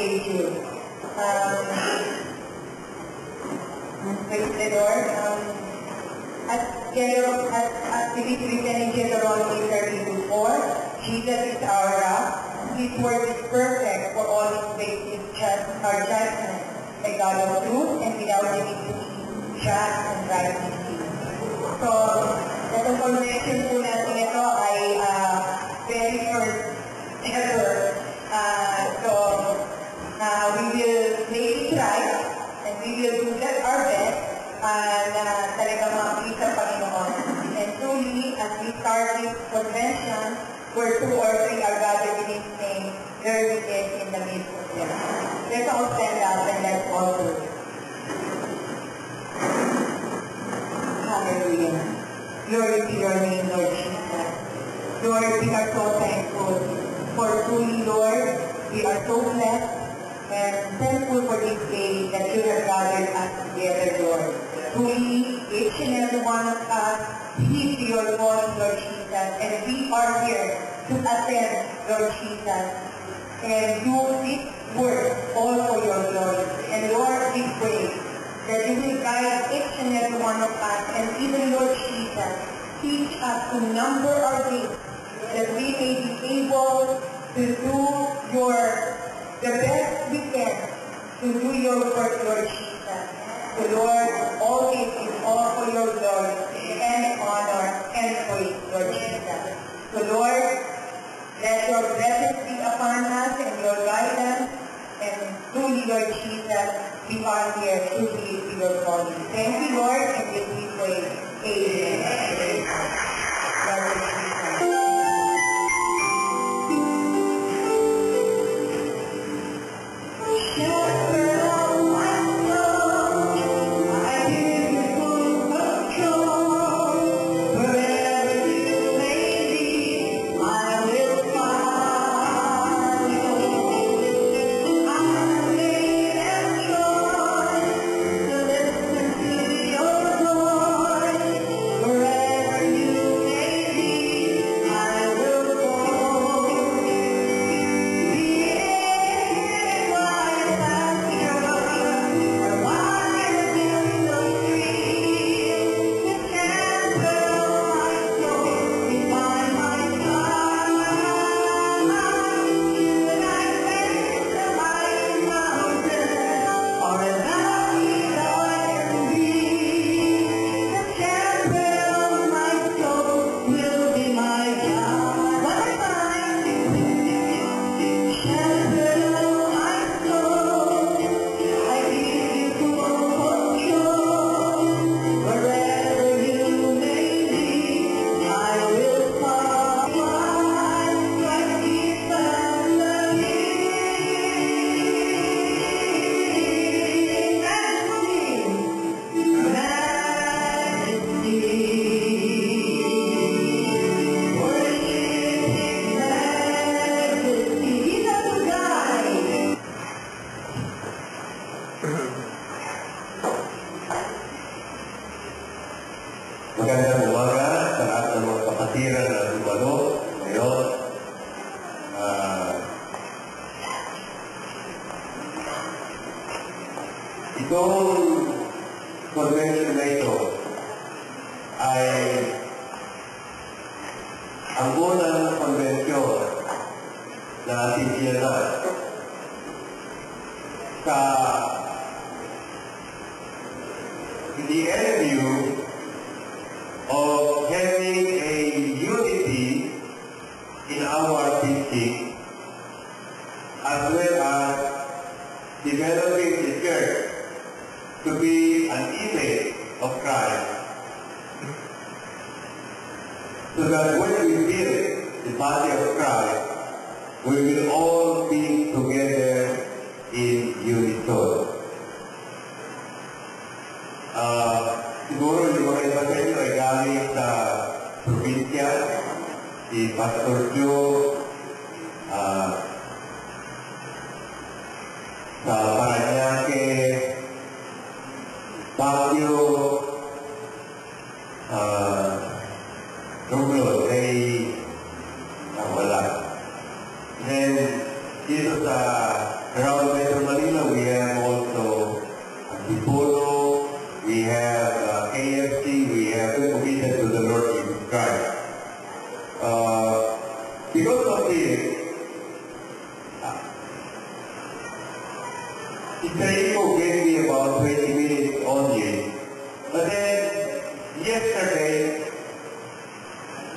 schedule. Praise the Lord. As it is written in Deuteronomy 32:4, Jesus is our rock. His word is perfect, for all his ways is just our judgment. The God of truth and without iniquity, just and righteous. So, the convention po natin ito ay very first ever. We will make it right and we will do our best na talagang makikita sa Panginoon. And truly, as we start this convention, where 2 or 3 are gathered in His name, there He is in the midst of them. Let's all stand up and let's all pray. Hallelujah. Glory to your name, Lord Jesus. Lord, we are so thankful for truly, Lord, we are so blessed and thankful for this day that you have gathered us together, Lord. Truly, each and every one of us heed your voice, Lord Jesus, and we are here to attend, Lord Jesus, and do this work all for your glory. And Lord, we pray that you will guide each and every one of us, and even Lord Jesus, teach us to number our days, that we may be able to do the best we can to do your work, Lord Jesus. So Lord, all this is all for your glory and honor and praise, Lord Jesus. So Lord, let your blessings be upon us and your guidance, and truly, Lord Jesus, we are here to live to your glory. Thank you, Lord, and this we pray. Amen. Lord Jesus. Magandang umaga sa lahat ng mga kapatiran na dumalo ngayon. Itong convention na ito ay ang unang convention na ating sinanan sa DNU of having a unity in our thinking, as well as developing the church to be an image of Christ, so that when we build the body of Christ, we will all be together in unison. Siguro yung mga iba sa inyo ay galing sa probinsya, si Pastor Joe, sa Paranaque, Baguio, Romblon, ay wala. Then, dito sa Round Because of this, Israel gave me about 20 minutes only. But then, yesterday,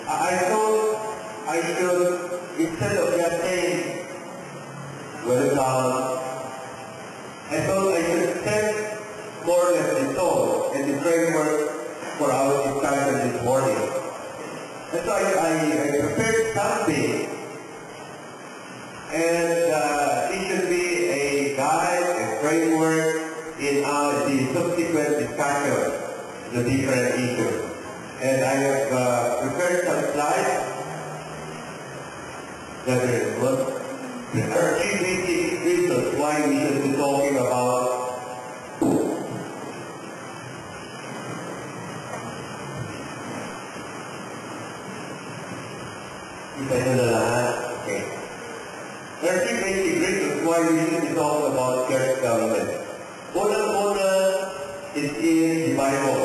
I thought I should, instead of just saying, welcome, I thought I should set more or less the tone and the framework for our discussion this morning. And so I prepared something, and it should be a guide, a framework in the subsequent discussion, the different issues. And I have prepared some slides that there are three basic reasons why we should be talking about okay. There are three basic reasons why we should be talking about church government. Una is in the Bible.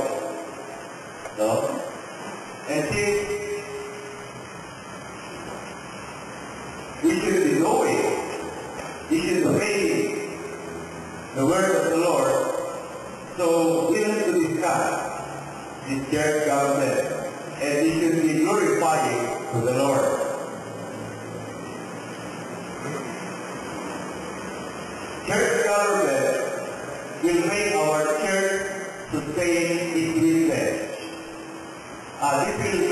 No? And since we should be knowing, we should obey the word of the Lord, so we have to discuss this church government, and we should be glorifying to the Lord. Church government will make our church sustain its witness. This will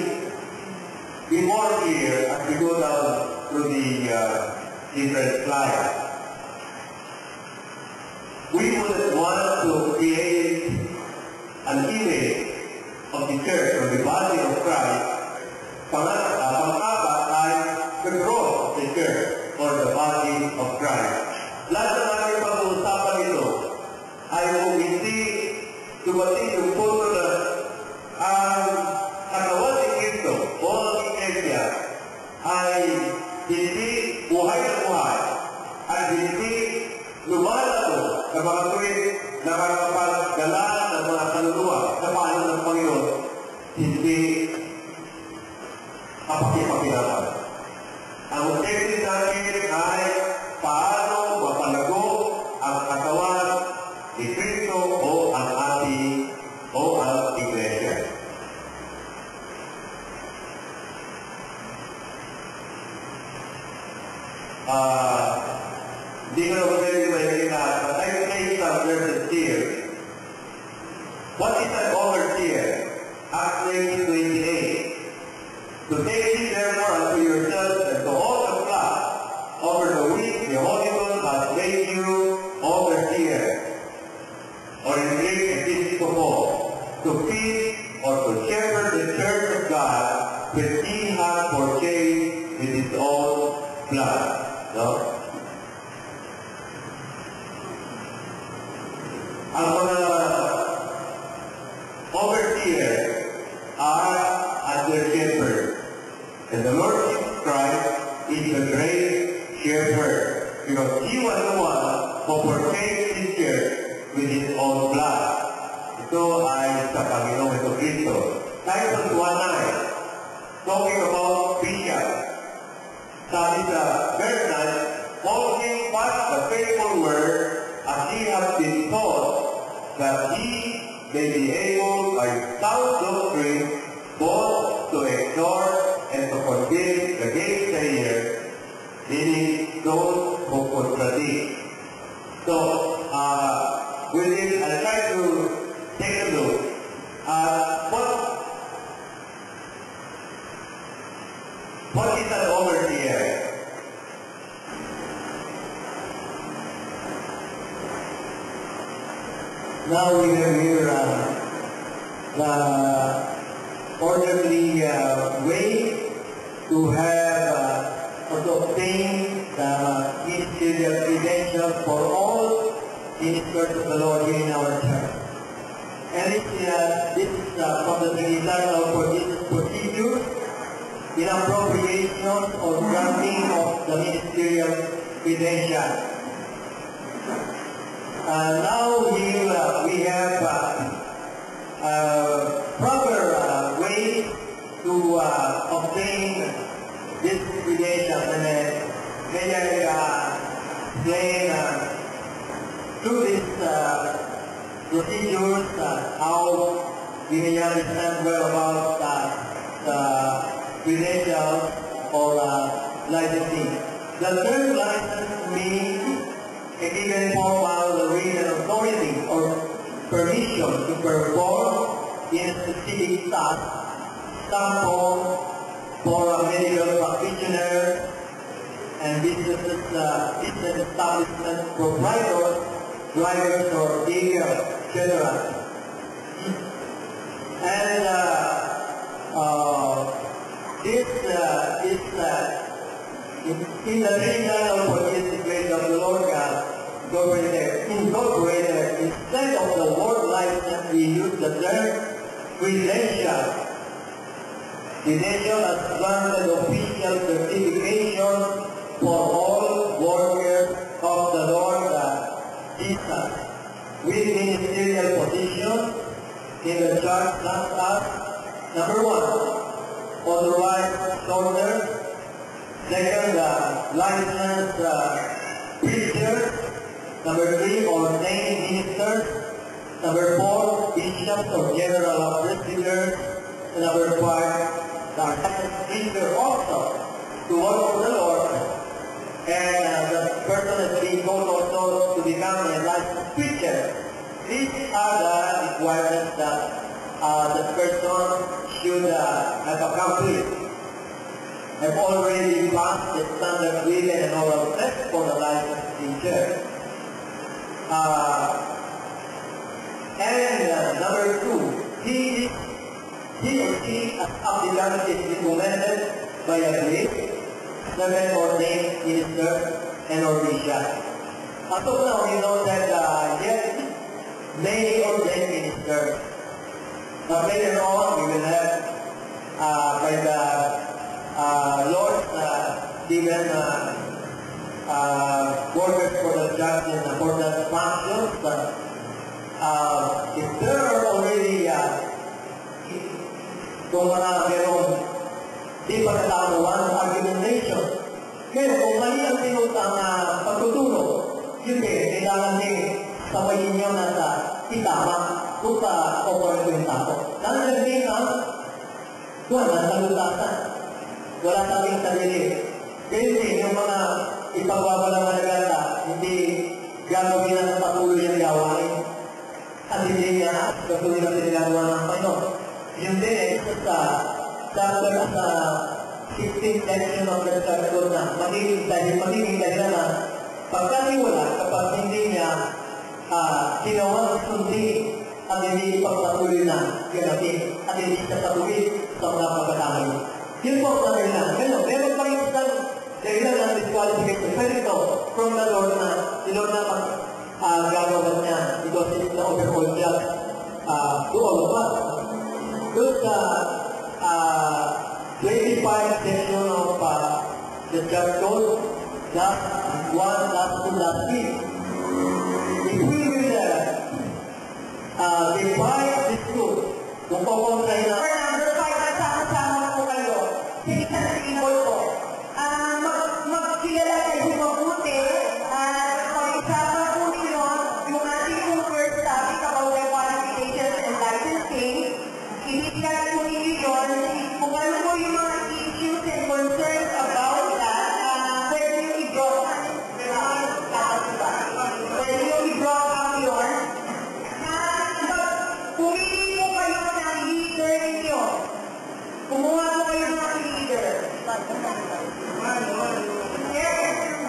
be more clear as we go down through the different slides. We would want to create an image of the church, or the body of Christ. Pang-apat ay the growth of the church, or the body of Christ. Lahat ng aming pag-uusapan ito ay kung hindi dumating yung punto na ang katawan ni Cristo o ang Iglesia ay hindi buhay na buhay at hindi lumalago sa mga tuwing nakakapagdala ng mga kaluluwa sa paano ng Panginoon, hindi kapakipakinapan. Ang objective natin ay paano mapalago ang katawan ni Cristo o ang ating o ang Iglesia. Hindi ko na magaling may lahat, but I will take some verses here. What is an overseer? Acts 20:28. To take it therefore unto yourselves and to all the flock over the week the Holy Ghost has made you overseer, or in Greek episcopos, to feed or to shepherd the church of God which he has purchased with his own blood. No? Ang mga overseer are under shepherd, and the Lord Jesus Christ is the great shepherd, because he was the one who purchased his church with his own blood. Ito ay sa Panginoong Kristo. Titus 1:9, talking about bishop. Sabi sa verse 9, holding fast the faithful word as he has been taught, that he may be able by sound doctrine both to exhort and to convince the gainsayers, meaning those who contradict. So, with this, I'll try to take a look at what is an overseer? Now we have here the orderly way to have or to obtain the ministerial credentials for all ministers of the Lord here in our church. And this is from the Trinitarian for this procedure in appropriation or granting of the ministerial credentials. Now here we have proper way to obtain credentials and then may I explain through these procedures how we may understand well about the credentials or licensing. The term license means a given formal written authority or permission to perform in a specific task, sample for a medical practitioner and business establishment providers, drivers or vehicle general. And this is in the legal for this grace of the Lord God incorporated instead of the word license we use the term credential. Credential as granted official certification for all workers of the Lord Jesus with ministerial position in the church such as number 1, authorized soldiers. Second, licensed preachers. Number 3, ordained ministers. Number 4, bishops or general presbyters. And number 5, the preacher also to work for the Lord. And the person has been called also to become a licensed preacher. These are the requirements that the person should have accomplished. Have already passed the standard written and oral test for the licensed teacher. And number 2, he or she as applicant is recommended by a priest, 7 ordained minister, and or bishop. As of now, we know that yet many ordained ministers. But later on, we will have by the Lord given workers for the church and for the functions. If there are already kung merong di pagkatamuan ng argumentation, kaya kung mali ang tinutang pagtutulong, yun kailangan din sabayin nyo na sa itama kung pa-offer ko yung tapo. Nalagay na, doon ang salutasan. Wala tayong sarili. Kaya din, yung mga ipagwawalang malaganda, hindi gagawin na patuloy ang gawain. At hindi niya patuloy na pinagawa ng Panginoon. Yun din, sa 16th section of the Scripture na magiging dahilan na pagkatiwala kapag hindi niya ginawa sundi at hindi ipagpatuloy na ganatin at hindi siya patuloy sa mga pagkakamali. Yun po ang dahilan. Meron pa rin isang dahilan ng disqualification. Pero ito, from the Lord na, si Lord na gagawin niya because it's the overall job to all of us. Doon sa 25 section of the church code, last 1, last 2, last 3. If we will divide this truth, kung pupuntahin na number 5, kasama-sama po kayo. Sa isang symbol po. Magkilala kayo mabuti. Pag-isama po ninyo yung ating po first topic about the qualifications and licensing. Initigyan po ninyo yun. Kung ano po yung mga issues and concerns about that, pwede yung i-draw. Pwede yung i-draw up yun. Pumili po kayo ng leader ninyo. Kumuha po kayo ng leader. Yes,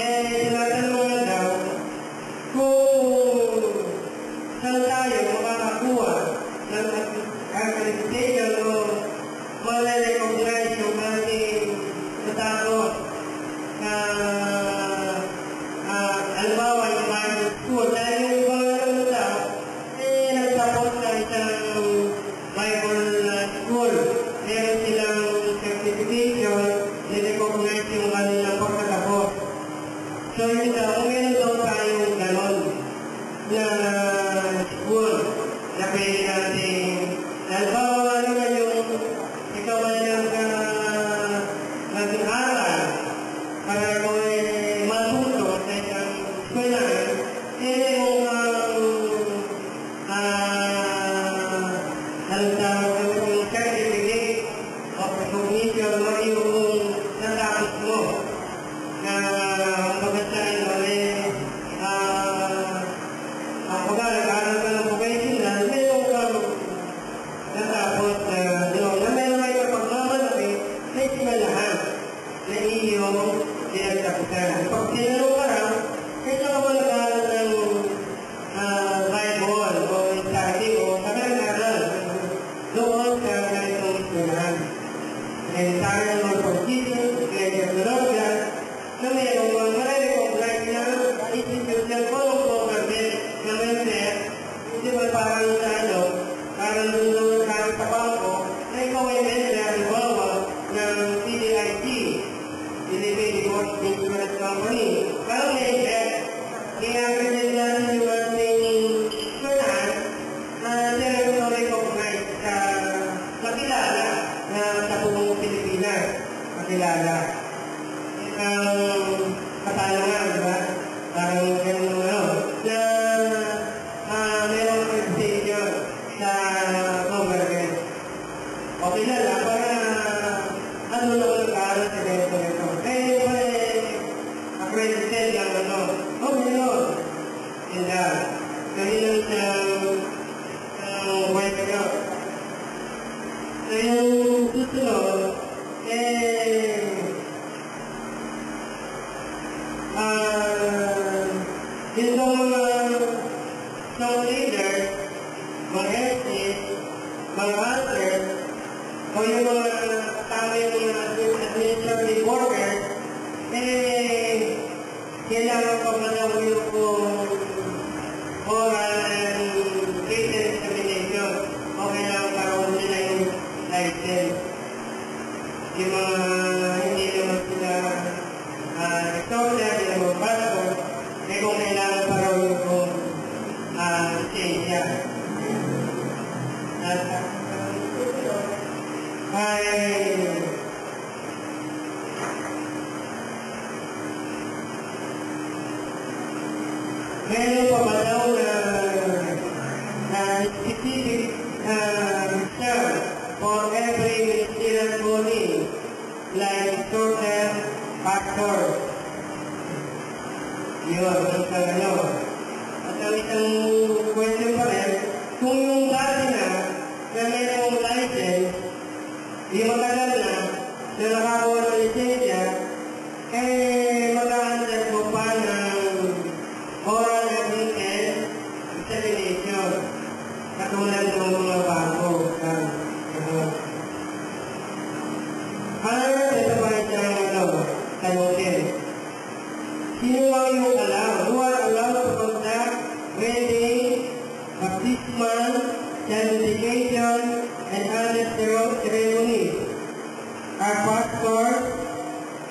tinatanong na daw kung saan tayo makakakuha ng accreditation o mare-recognize yung ating natakot na halimbawa yung Bible school. Dahil yung ibang ano daw, nagtapos na isang Bible school. Meron silang certification, ni-recognize yung kanilang pagkatapos. So yun daw, kung meron daw tayong ganon na school na pwede natin, halimbawa naman yung ikaw ay nag-aral para ikaw ay matuto sa isang eskwelahan, yung certificate of recognition o yung natapos mo na pagkasaan ang pag-aaral ka ng vocational, meron kang natapos na meron ay kapagmamalaki na eskwelahan na iyong pinagtapusan. Pag tinanong ka lang, ito ka mag-aaral ng Bible o study o pag-aaral doon sa ganitong eskwelahan. And tayo naman for Jesus, Iglesia Teologia, na mayroong mga mare-recognize na institution ko ng government na may set, hindi ba parang parang doon sa bangko, na ikaw ay member, halimbawa, ng CDIC, Philippine Deposit Insurance Company. Parang member, i-aggregate natin yung ating eskwelahan na recognize sa makilala na sa buong Pilipinas, makilala. Katanungan, diba? Parang gano'n na mayroong presentation sa government. Okay na lang, para ano na mag-aaral sa ganito. Accredited lang meron. Yun lang. So yun ang work nyo. So yung susunod, yung mga song leaders, mga essays, mga authors, o yung mga kasama yung mga administrative workers, kailangan pa manawin kung oral and written examination o kailangan karoon nila yung license. Yung mga hindi naman sila rektorya, hindi naman pastor, kung kailangan karoon yung lisensya. Meron pa ba daw na specific term for every ministerial body like total factor? Yun, ang ano. At ang isang question pa rin, kung yung body na mayroong license, yung matagal na nakakuha ng lisensya, mag-aandas mo pa ng oral and written examination. Katulad ng mga bago. Ito ba isang tanutin? Sino ang yung who are allowed to conduct wedding, baptismal, sanctification, and other ceremonies? Are pastors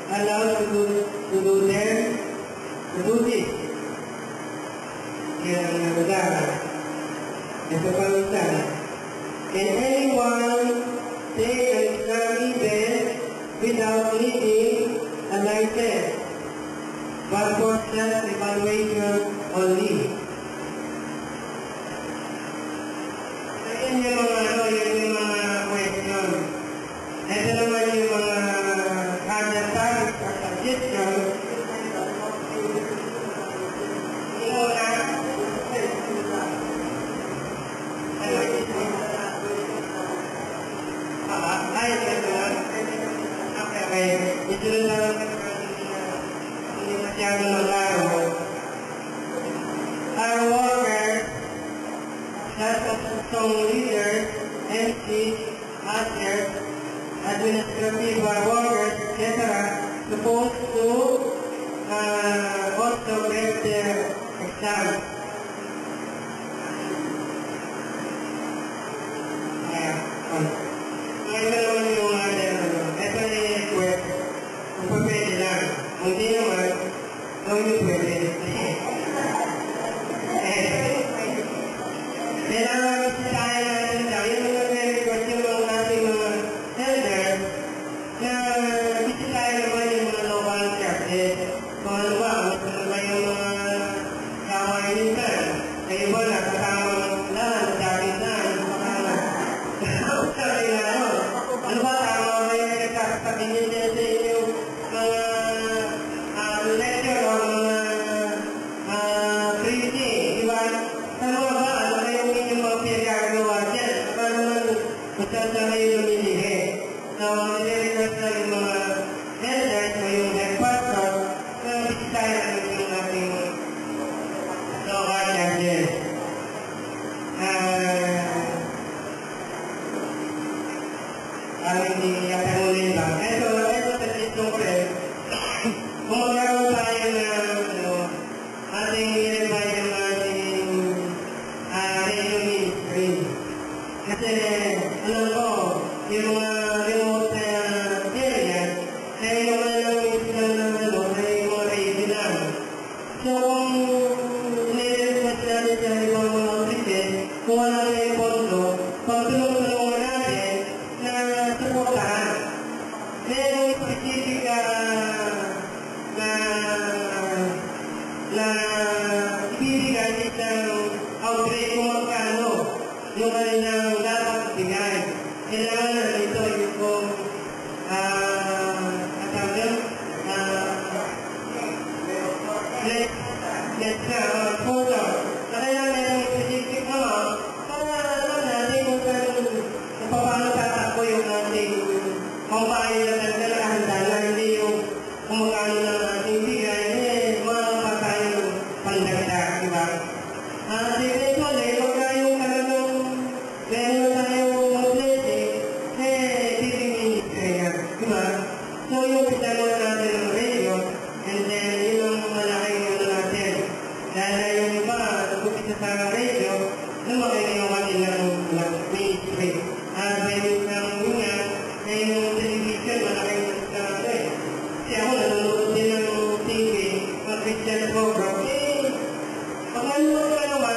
allowed to do this? Yan ang nagdara. Ito pa isa. Can anyone take an Islamic event without needing a license, but for self-evaluation only? Yan yung mga question. Ito naman yung mga other topics or suggestions. Okay. Ito lang masyado ng araw. Our workers, such as song leaders, MCs, ushers, administrative workers, etc., supposed to also get their exam. Ito naman yung ito na yung request. Kung pwede lang. Kung di naman, gawin yung pwede. Kailangan masitayan natin daw. Yung mga request yung mga ating mga elders na bisitayan naman yung mga local churches. Kung ano ba, kung ba yung mga kawainitan. Kayo ba nakakama lang, sabi na, sabi na ano. Ano ba, tama ba yung nagkakapatingin niya sa inyo mga lecture o mga preaching, di ba? Ano ba, ano ba yung inyong mga pinagagawa dyan? Para naman, masasa kayo lumilihi. So, nire-request lang yung mga elders o yung head pastor na bisitayan natin yung ating local churches. Aming iyatangunin ba? Ito sa titong friend, kung magkaroon tayo na ating i-revise yung ating radio ministry. Kasi, alam ko, yung mga remote area, ay naman lang silang ay mga radio lang. So, kung nire-request natin sa ibang mga offices, kung wala na yung pondo, pagtulong-tulungan natin, na suportahan. Merong specific na ibibigay isang outbreak kung magkano yung kanilang dapat ibigay. Kailangan na ito yung kung let's photo. Kaya merong specific para alam natin kung paano tatakbo yung ating kung paano natin talakahanda na hindi yung kung magkano na ating bigay, makakapa tayong pandagdag, di ba? Eventually, pagka yung talagang meron tayong blessing, bibingin yan, di ba? So yung pitalo natin ng radio, and then yun ang malaking ano natin. Dahil yung iba, nagpupisa sa radio, lumaki yung ating ministry. Meron ng nga, na yung television, malaking natin. Kasi ako nanonood din ng TV, mga Christian program. Pag nanonood ka naman,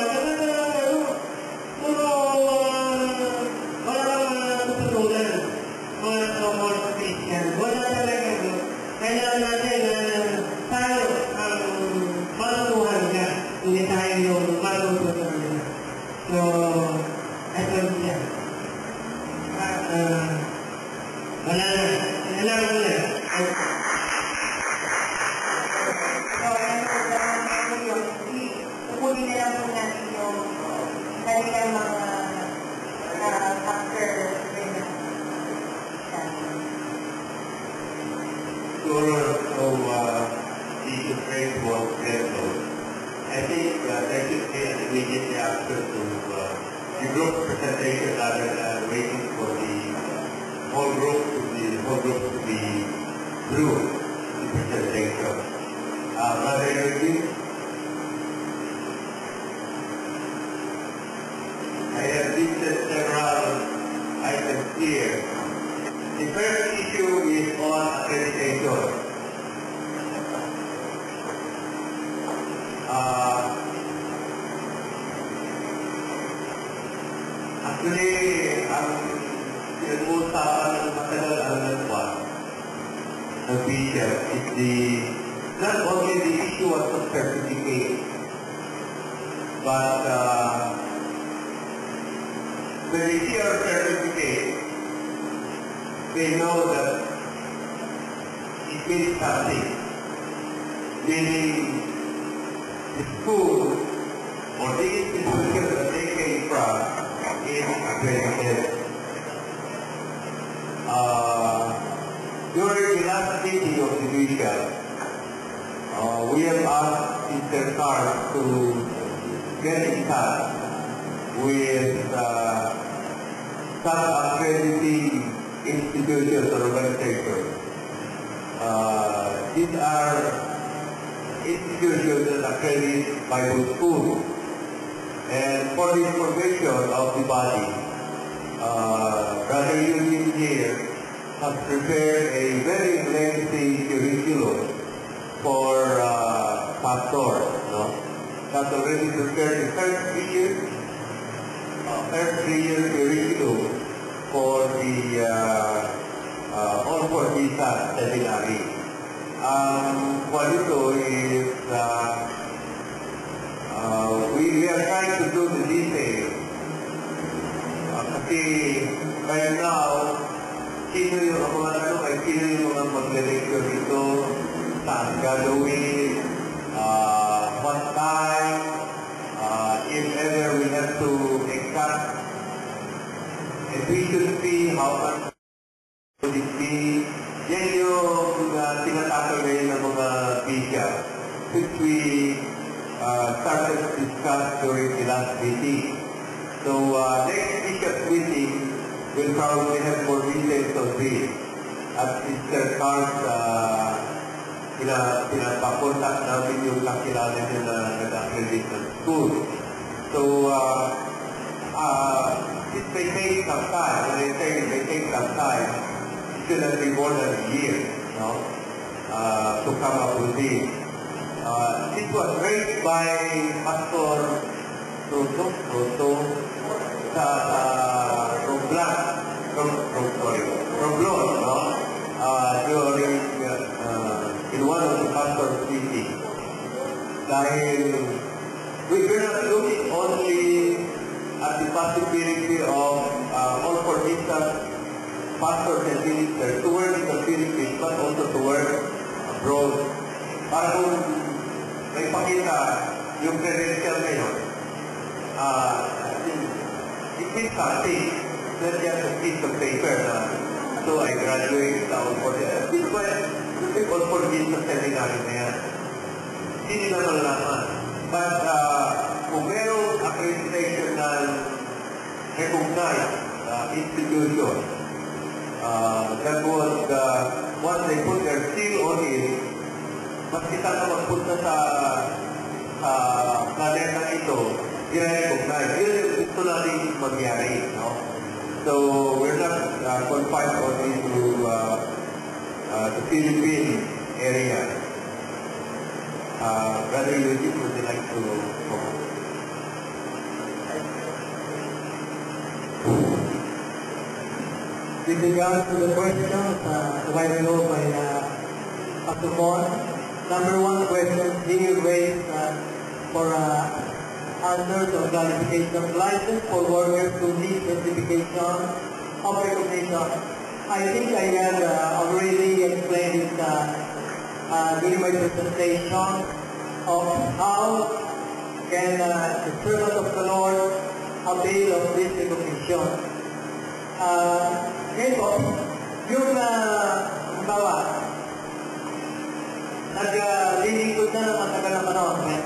wala kang natutunan. Mga so-called Christian. Wala talaga. Kailangan natin na tayo ang matutuhan ka. Hindi tayo yung matutuhan ka. So, ito siya. Wala na. Kailangan mo na. So, kukunin na lang po natin yung kanilang mga factor the trade was settled. I think there should be an immediate answer to the group presentation rather than waiting for the whole group to be through the presentation. Brother Yergin, I have listed several items here. The first issue is on accreditation. Actually, ang pinag-uusapan ng matagal ang nagwan ng bishop is not only the issue of the certificate, but when they see our certificate, they know that it means something. Meaning, the school or the institution that they came from is accredited. During the last meeting of the bishop, we have asked Sister Carl to get in touch with some accrediting institutions or organizations. These are institutions that accredit Bible schools. And for the information of the body, Brother Eugene here has prepared a very lengthy curriculum for pastors. No? Has already prepared the first 3-year curriculum for the all for Jesus seminary. What ito is we are trying to do the details. Kasi right now, sino yung mga mag-lecture dito, saan gagawin, what time, if ever we have to exact efficiency, how much would it be. Yan yung tinatapos ngayon ng mga bishop, which we started to discuss during the last meeting. So next bishop meeting will probably have more details on this. At Mr. Carl's pinapakontak namin yung kakilala niya na nag-accredit ng school. So it may take some time. When I say it may take some time, it should have been more than a year, no? To come up with this. It was raised by Pastor Roto sa Romblon, no? During in one of the pastor's meetings. Dahil we're not looking only at the possibility of all for Jesus pastors and ministers to work in the Philippines, but also to work abroad. Para kung may pakita yung credential ngayon, it means something, not just a piece of paper na, so I graduated sa all for Jesus. It's all for Jesus seminary na yan. Hindi na malalaman. But kung merong accreditation na recognized institution, that was once they put their seal on it, mas kita na magpunta sa planeta ito, i-recognize. Yun yung gusto natin mangyari. No? So we're not confined only to the Philippine area. Brother Eugene, would you like to comment? With regards to the questions provided over by Pastor Paul, number one question being raised for answers or clarification license for workers to need certification of recognition. I think I had already explained it during my presentation of how can the servant of the Lord avail of this recognition. Ngayon po, yung bawa, naglilingkod na ng matagal na panahon when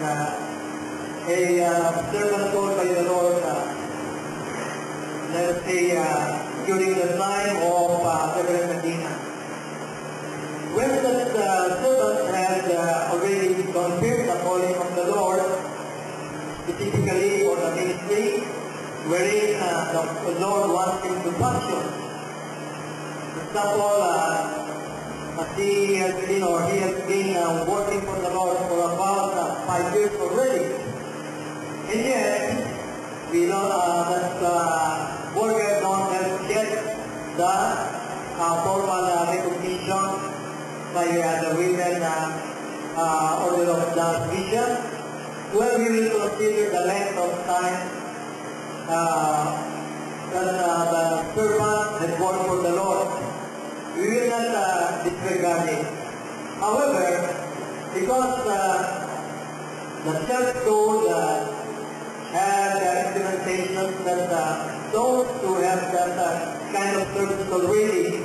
a servant called by the Lord, let us say, during the time of Reverend Medina. When that servant had already confirmed the calling of the Lord, specifically for the ministry, wherein the Lord wants him to function. For example, he has been working for the Lord for about 5 years already. And yet, we know that workers don't have yet the formal recognition by the women order of the vision. Well, we will consider the length of time that the servant has worked for the Lord. We will not disregard it. However, because the church code had implementations that those who have that kind of service already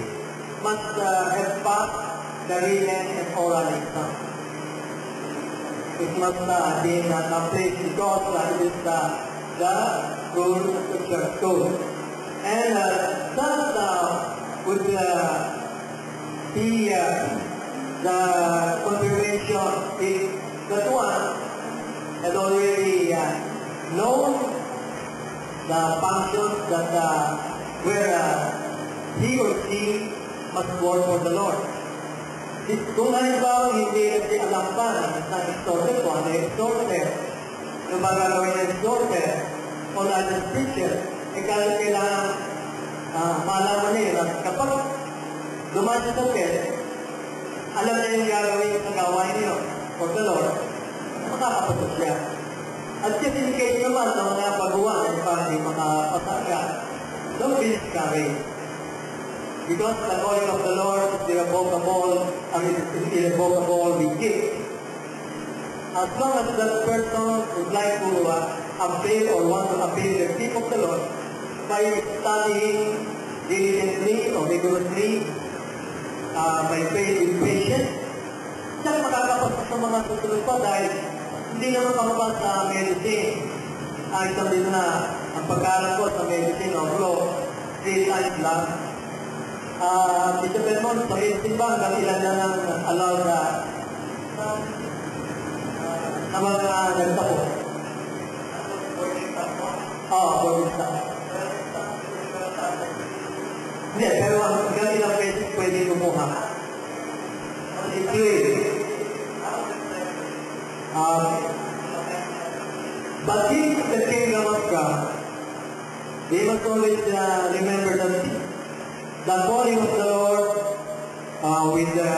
must have passed the written and oral exam. it must be accomplished because it is the rule of the church code. And that would be the confirmation is that one had already known the functions that where he or she must work for the Lord. Kung halimbawa hindi natin alam pa na extorted ko, ano yung extorted, yung mga gagawin na extorted, o na the preacher, kailangan malaman niya na kapag dumaan sa test, alam na yung gagawin sa gawain niyo for the Lord, makakapasok siya. At just in case naman ng mga pagawa na para hindi makapasaka, don't be discouraged. Because the calling of the Lord is irrevocable, and it is irrevocable with gift. As long as that person would like to avail or want to avail the gift of the Lord by studying diligently or rigorously, by faith with patience, siya makakapasok sa mga susunod pa dahil hindi naman kamabas sa medicine. Sabi na, ang pagkaran ko sa medicine of law, 3 times lang. Mr. Belmont, sa medicine ba, hanggang ilan na lang allowed na mga nagtapo? Boarding staff. Hindi, pero hanggang ilang beses pwede kumuha. It's weird. But in the kingdom of God, we must always remember that the calling of the Lord with the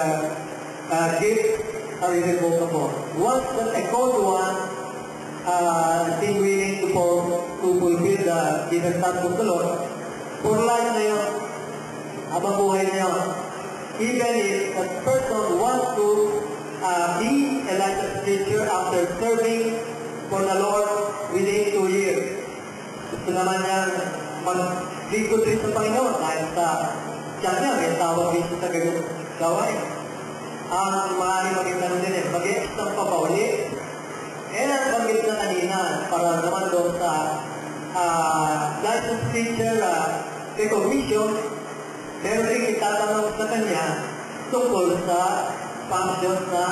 gift are irrevocable. Once that a called one is willing to fulfill the given task of the Lord, for life na yun, habang buhay na yun, even if that person wants to be a licensed preacher after serving for the Lord within 2 years. Gusto naman niya mag-lingkod rin sa Panginoon dahil sa siya niya, may tawag rin sa ganyan gawain. Ang maaaring maging tanong din mag-i-exam pa ba ulit? Ang bagay na kanina para naman doon sa licensed preacher recognition, meron rin itatanong sa kanya tungkol sa functions na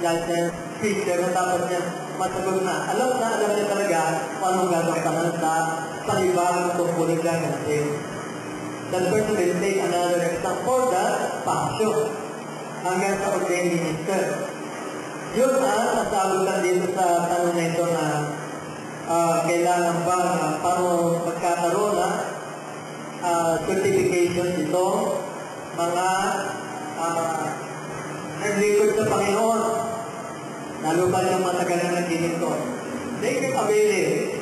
licensed preacher na dapat niya masagot na. Alam niya talaga kung anong gagawin sa panibagong tungkulin lang natin. That person will take another exam for that function hanggang sa ordained minister. Yun nasagutan dito sa tanong na ito na kailangan ba paano magkakaroon na certification ito mga nag-record sa Panginoon, lalo ba yung matagal na nag-ginito. They can avail it.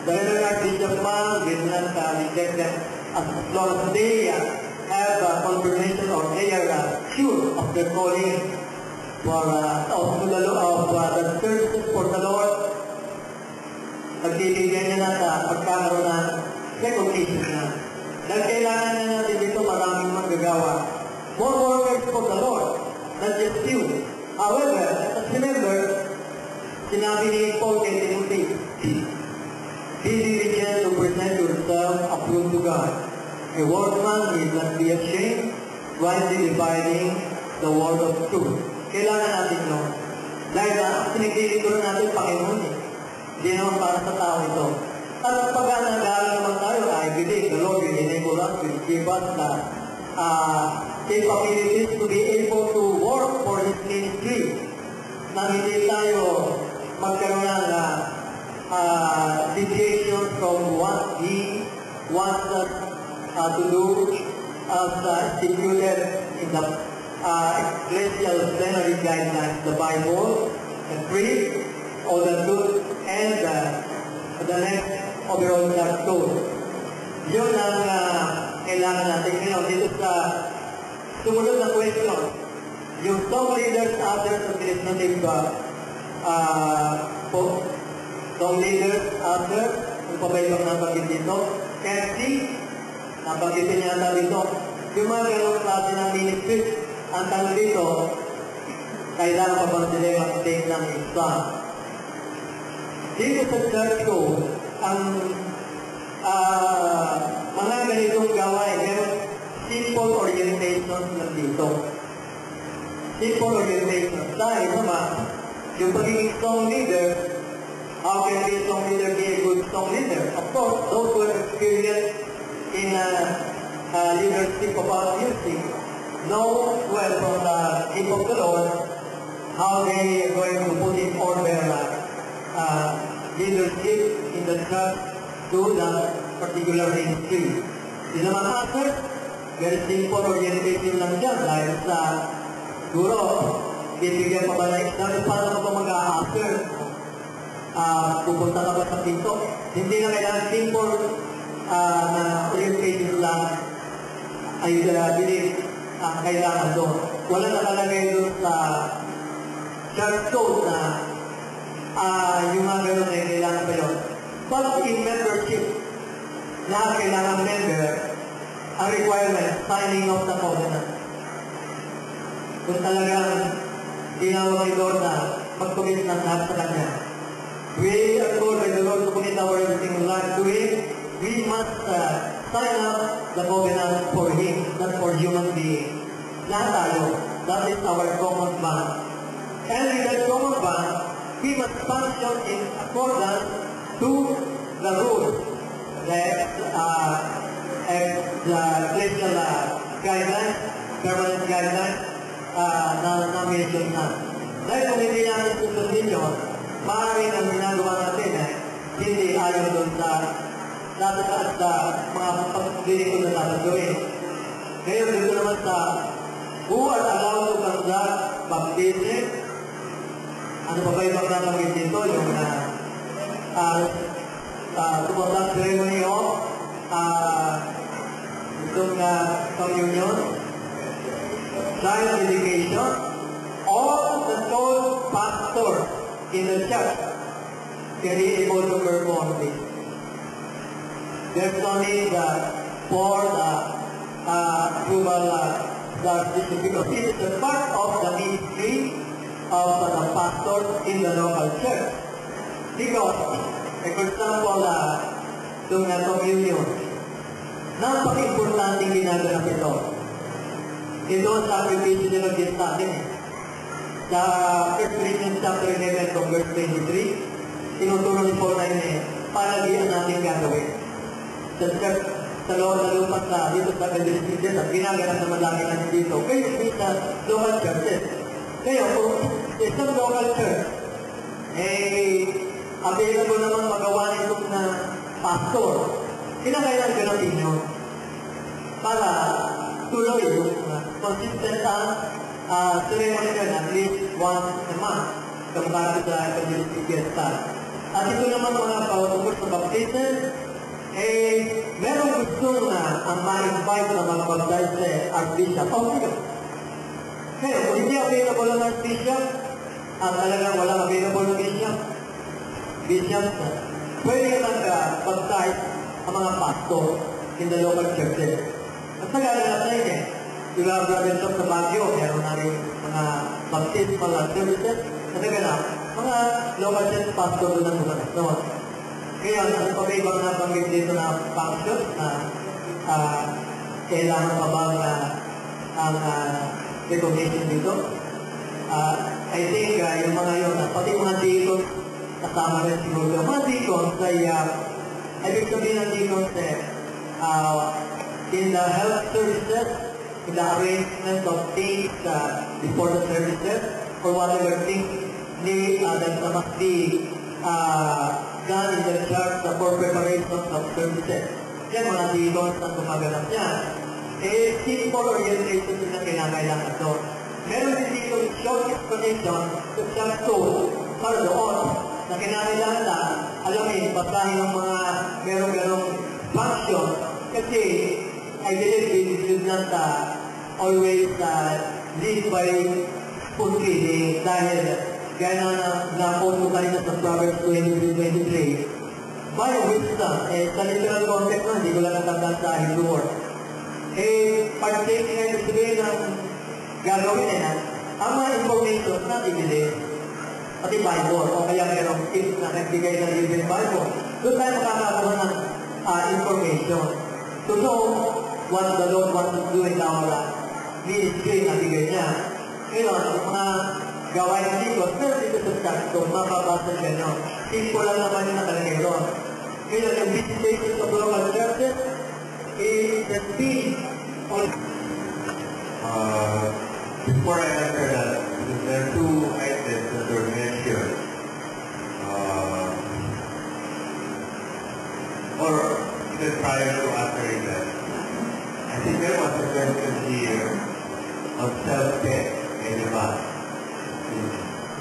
The Reverend Bishop Mang did not reject them as long as they have confirmation or they are sure of their calling for the services for the Lord. Pagbibigyan niya na sa pagkakaroon ng recognition na. Dahil kailangan na natin dito maraming magagawa. More workers for the Lord, not just you. However, let us remember, sinabi ni Paul kay Timothy, be diligent to present yourself approved to God. A workman need not be ashamed, rightly dividing the word of truth. Kailangan natin no. Dahil pinagdilito natin Panginoon Hindi naman para sa tao ito. At pag nag-aaral naman tayo, I believe the Lord will enable us, will give us the capabilities to be able to work for His ministry. Na hindi tayo magkaroon ng deviation from what He wants us to do as instituted in the ecclesial plenary guidelines, the Bible, the creed, or the truth, and the next overall church code. Yun ang kailangan natin ngayon. Dito sa sumunod na question, yung song leaders others of charismatic song leaders others, yung pabayong nabanggit dito, KFC, nabanggitin niya na dito, yung mga ganong klase ng ministry, ang tanong dito, kailangan pa bang sila mag-take ng exam. Dito sa church ko, ang mga ganitong gawain, meron simple orientation lang dito. Simple orientation. Dahil naman, yung pagiging song leader, how can a song leader be a good song leader? Of course, those who have experience in leadership of our music know well from the gift of the Lord how they are going to put in order leadership in the church to the particular ministry. Sila mga pastors, very simple orientation lang dyan dahil sa siguro, bibigyan pa ba na exam, paano ka ba mag-a-after? Pupunta ka ba sa pinto? Hindi na kailangan simple na orientation lang ay believe kailangan doon. Wala nakalagay doon sa church code na yung mga gano'n ay kailangan pa yun. But in membership, na kailangan member, ang requirement, signing of the covenant. Kung talagang ginawag ni Lord na mag-commit ng lahat sa Kanya. We are told by the Lord to commit our everything life to Him. We must sign up the covenant for Him, not for human being. Lahat tayo. That is our common bond. And with that common bond, we must function in accordance to the rules, the ecclesial guidelines, permanent guidelines, na-mention na. Dahil kung hindi natin susundin yun, maaaring ang ginagawa natin hindi ayon doon sa natataas sa mga pagpapagdinig ko na dapat gawin. Ngayon, dito naman sa who are allowed to conduct baptism, ano pa ba ibang nabanggit dito? Yung to conduct ceremony of itong communion, child dedication, all the sole pastors in the church can be able to perform this. There's no need for the approval because it is a part of the ministry of the pastors in the local church. Because, for example, itong communion, napaka-importante ginagawa ito. Ito ang sacrifice nila ng Diyos natin. Sa 1 Corinthians chapter 11 from verse 23, tinuturo ni Paul na yun palagian natin gagawin. Sa church, sa lupa dito sa Ecclesiastes at ginagawa naman lagi natin dito. Kayo sa local churches. Kayo, kung isang local church, available naman magawa nito na pastor, kinakailan gano'n yun para tuloy yung consistent ceremony yun at least once a month kamukha sa Ecclesiastes. At ito naman mga tungkol sa baptism, merong gusto na ang ma-invite na mag-baptize sa Archbishop. Kaya kung hindi available ang Archbishop, talagang walang available na Bishop, pwede ka mag-baptize ang mga pastor in the local churches. At nag-aalala tayo Diba, Brother Tom sa Baguio, meron na rin mga baptismal services. Mga local church pastor doon ang gumanas noon. Kaya, ano pa ba ibang nabanggit dito na function na kailangan pa bang ang recognition dito? I think yung mga yun, pati mga deacons, kasama rin siguro. Mga deacons ay, ibig sabihin ng deacons in the health services, in the arrangement of things before the services, or whatever things that must be done in the church for preparation of services. Yan mga deacons ang gumaganap yan. Simple orientation din ang kinakailangan ito. Meron din dito short explanation sa church code para doon na kinakailangan na alamin, basahin ng mga merong ganong function kasi I believe we should not always live by spoon feeding dahil gaya na na-quote mo kanina sa Proverbs 23, by wisdom, sa literal context na, hindi ko lang natandaan sa Hebrew word. Partake na ito sabihin ng gagawin ang mga information na ibili, pati Bible, o kaya merong tips na nagbigay ng Living Bible. Doon tayo makakakuha ng information to know what the Lord wants to do in our ministry na bigay niya. Ngayon, yung mga gawain dito, pero dito sa custom, mapapasa niya nyo. Simple lang naman yung nakalagay doon. Ngayon, yung visitation of local churches, it has been on. Before I answer that, there are two items that were mentioned. Or even prior to answering that, I think there was a question here of self-test and advance.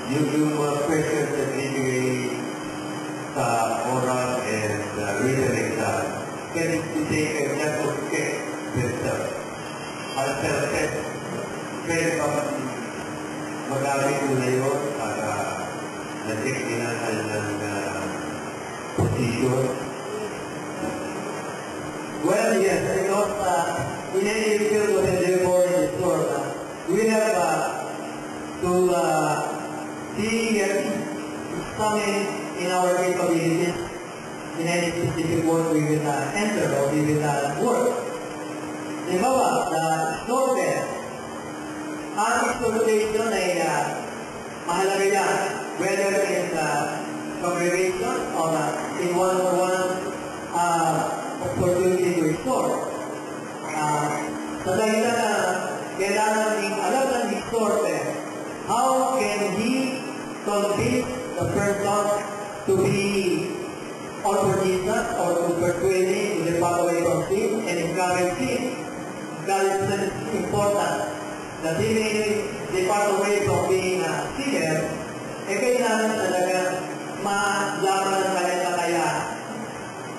Yung questions that ibigay sa oral and written exam can be taken just to check themselves. Ang self-test, pwede pa magamit mo na yun para na-check nila ng position. Well, yes, because in any field of endeavor in the store, we have to see something in our capabilities in any specific work we will enter or we will work. Halimbawa, the store test, ang exhortation ay mahalaga yan, whether in the congregation or in one-on-one opportunity to restore. Sa dahilan na kailangan ng alam ng exhorter, how can he convince the person to be or for Jesus or to persuade him to depart away from sin and encourage him. God is important that he may depart away from being a sinner, kailangan talaga malaman ng kanyang kakayahan.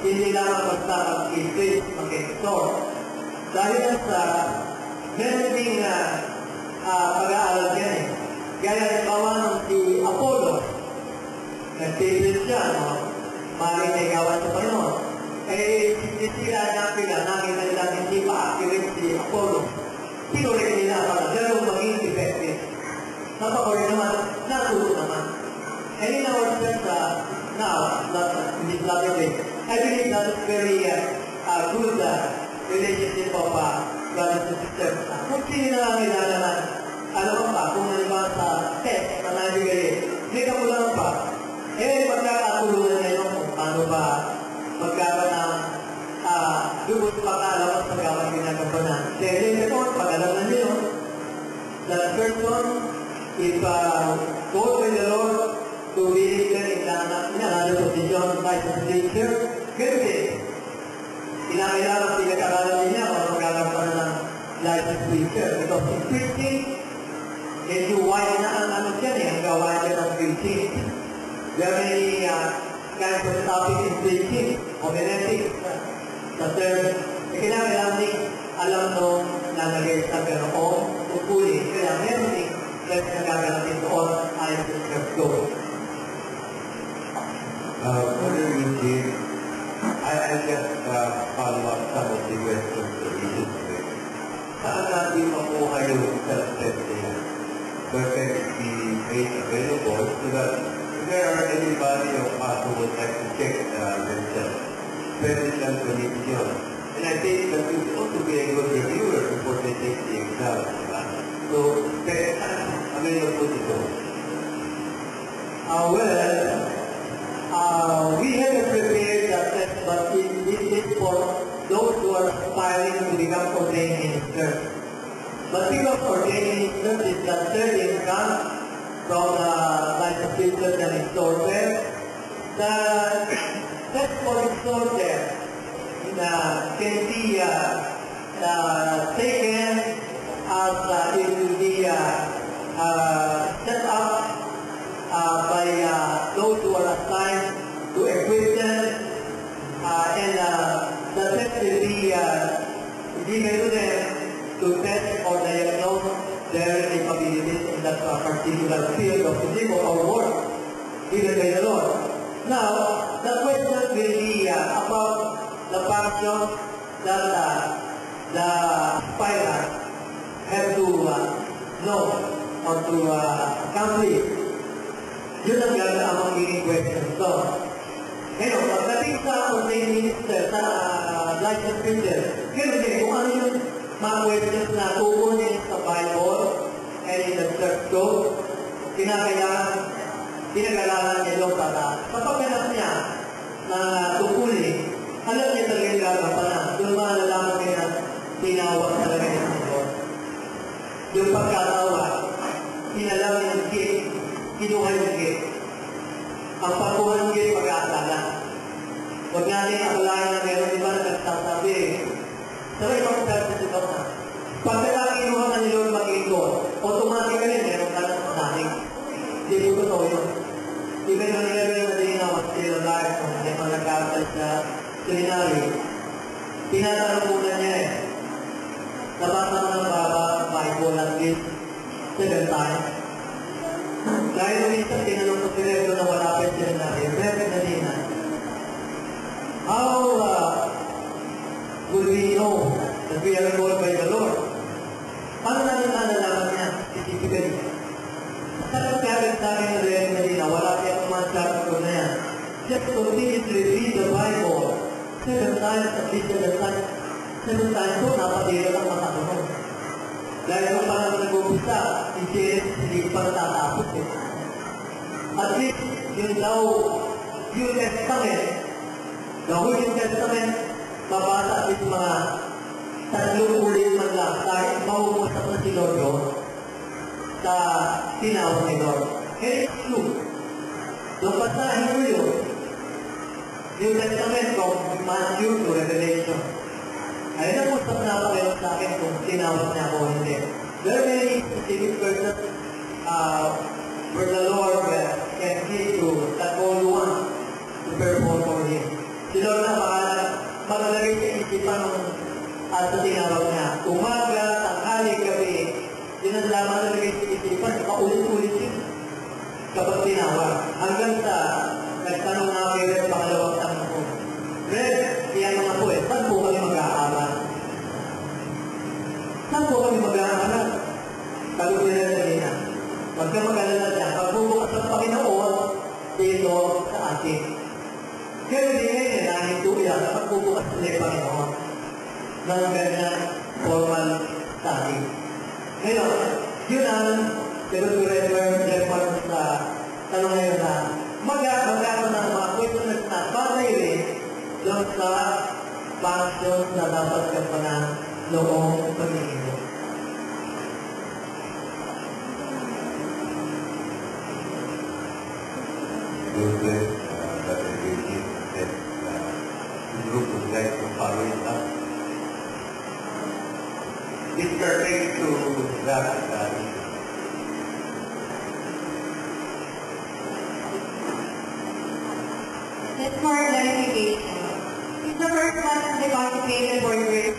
Hindi lamang basta mag-increase, mag-exhort. Dahil sa meron ding pag-aaral yan eh. Gaya ng kawanang si Apollo, nag-favorite siya, maaaring may gawa sa Panginoon. Hindi sila nakita nila hindi pa-accurate si Apollo. Pinurek nila para gano'ng maging effective. Napakori naman, natulog naman. And in our church now, in this latter day, I believe that is very good relationship of brothers and sisters. Kung sino na kailangan, ano pa, kung nalimang sa test na nabigay, hindi ka mo lang pa, magkakatulungan na yun kung paano ba magkaroon ng lubos pagkalaman sa gawang ginagampanan. Then ito, pag-alaman nyo, the person, if goes with the Lord, to believe in another position by the teacher, ganun din. Kinakailangan pinag-aralan niya kung magkakaroon ng life of preacher. Because in preaching, medyo wide na ang dyan ang gawain niya ng preaching. There are many kinds of topics in preaching, homiletics, the third. Kinakailangan din alam nung nalagay sa ganoon, tungkulin. Kaya meron din let's nagagalapin doon ayon sa scripture. Brother Eugene, I just follow up some of the questions that you just made. Saan natin makuha yung self-testing? Where can it be made available so that if there are anybody of us who would like to check themselves, pwede siyang gamitin yun. And I think that you ought to be a good reviewer before they take the exam. So, available ito. We have prepared that test, but this is for those who are aspiring to become ordained ministers. But because ordained ministers is the third income from the life of Jesus and exhorter, the test for exhorter can be taken as it will be set up by those who are assigned to equip them, and the test will be given to them to test or diagnose their capabilities in that particular field of physical or work given by the Lord. Now, the question will be about the function that the aspirant have to know. or to accomplish. Yun ang magiging question. So, ngayon, pagdating sa ordained minister, sa license preacher, ganun din, kung ano yung mga questions na tukunin sa Bible and in the church code, pinag-alalan niya doon para sa pagganap niya na tukunin, alam niya talaga yung gagampanan. Doon malalaman niya na tinawag talaga niya ng Lord. Yung pagkatawa, inalam niya yung gift, kinuha yung gift. Ang pagkuha ng gift, pag-aasala. Huwag natin akalain na meron iba na nagsasabi. Sabay pag-sabi sa na. Pagkatang kinuha ka ni Lord mag-ikot, automatically meron ka ng naning. Hindi po totoo yun. Even when level na din ako still alive, kung hindi pa nag-aaral sa seminary, tinatanong muna niya nabasa mo ng Bible at least 7 times. Dahil minsan tinanong ko si Reverend na wala pa yung seminary, Reverend Nadina, how will we know that we are called by the Lord? Paano natin nalalaman niya? Specifically. Sabi kaya sa akin na Reverend Nadina, wala kaya kumasabi ko na yan. Just continue to read the Bible 7 times at least 7 times. 7 times po, napadila lang makasunod. Dahil kung parang nag-umpisa, hindi pa natatapos eh. At least, yun daw, New Testament, the whole New Testament, mabasa at least mga 3 ulit man lang, dahil maumusap na si Lord yun sa tinawag ni Lord. And it's true. Nung basahin mo yun, New Testament from Matthew to Revelation. Ay nag-usap na ako kayo sa akin kung tinawag niya ako o hindi. There are many specific verses where the Lord can give to that all you want to perform for Him. Si Lord na makalagay sa isipan ng sa tinawag niya. Umaga, tanghali, gabi, yun ang lamang nalagay sa isipan, paulit-ulit yun. Kapag tinawag. Hanggang sa nagtanong na kayo sa pangalawang tanong ko. Red, kaya naman po saan po kami mag-aaral? Saan po kami mag-aaral? Sabi ko nila kanina, huwag ka mag-alala dyan. Pagbubukas ng Panginoon, dito sa atin. Kaya hindi ngayon, nanging tuya, pagbubukas ng Panginoon ng ganyan formal study. Ngayon, yun ang reference sa tanong ngayon na mag-aaral ng mga questions na bagay rin doon sa functions na dapat kapanan noong pag-iinit. Joseph, that engaging that group would like to follow it up. It's perfect to that Just for clarification, it's the first class of the consecrated workers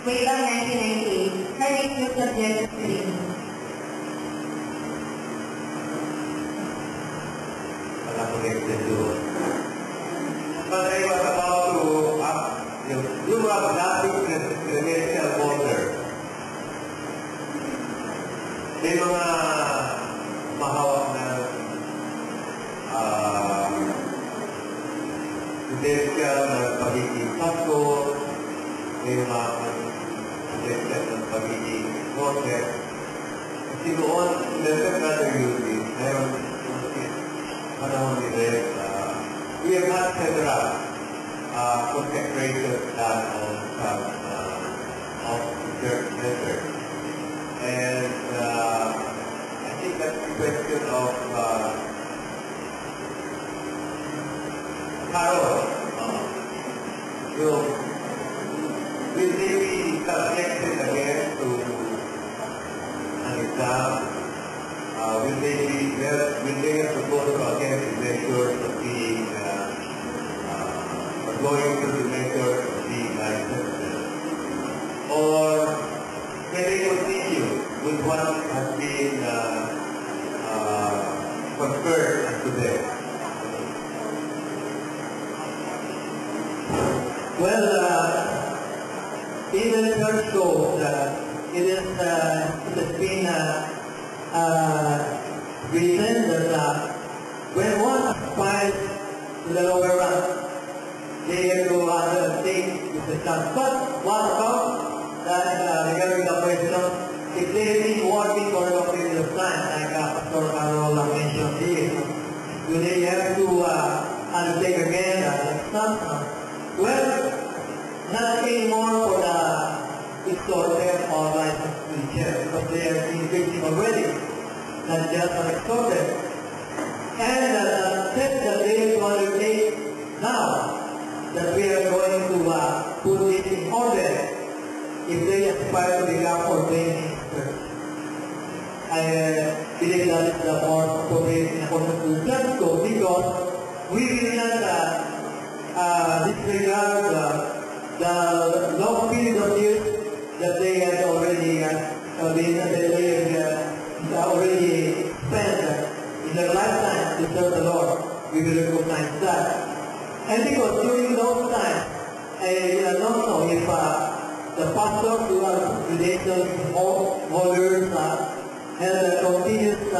way back 1998. Her name was subject to training. But I was about to do a graphic credential folder. May mga mahawak na credential ng pagiging pastor, may mga credential ng pagiging worker. Kasi doon, never rather using, mayroon panahon ni Red, we have had several consecrations done on some of church members. And I think that's the question of Carol. So, will they be subjected again to an exam? Will they have to go to again the measures of being going through the measures of being licensed? Or can they continue with what has been conferred unto them? Well, in the church code, it has been reason that when one aspires to the lower rank, they have to undertake the chance. But what about that regarding the question, if they have been working for a long period of time, like Pastor Carol mentioned here, do they have to undertake again the exam? Well, not anymore for the extorted or licensed teacher, because they have been victim already, not just an extorted. And the step that they will undertake now, that we are going to put it in order if they aspire to become ordained ministers. I believe that is the more appropriate in accordance to Church Code, because we will not disregard the long period of years that they have already already spent in their lifetime to serve the Lord. We will recognize that. And because during those times, I don't know if the pastors who are credentials holders have a continuous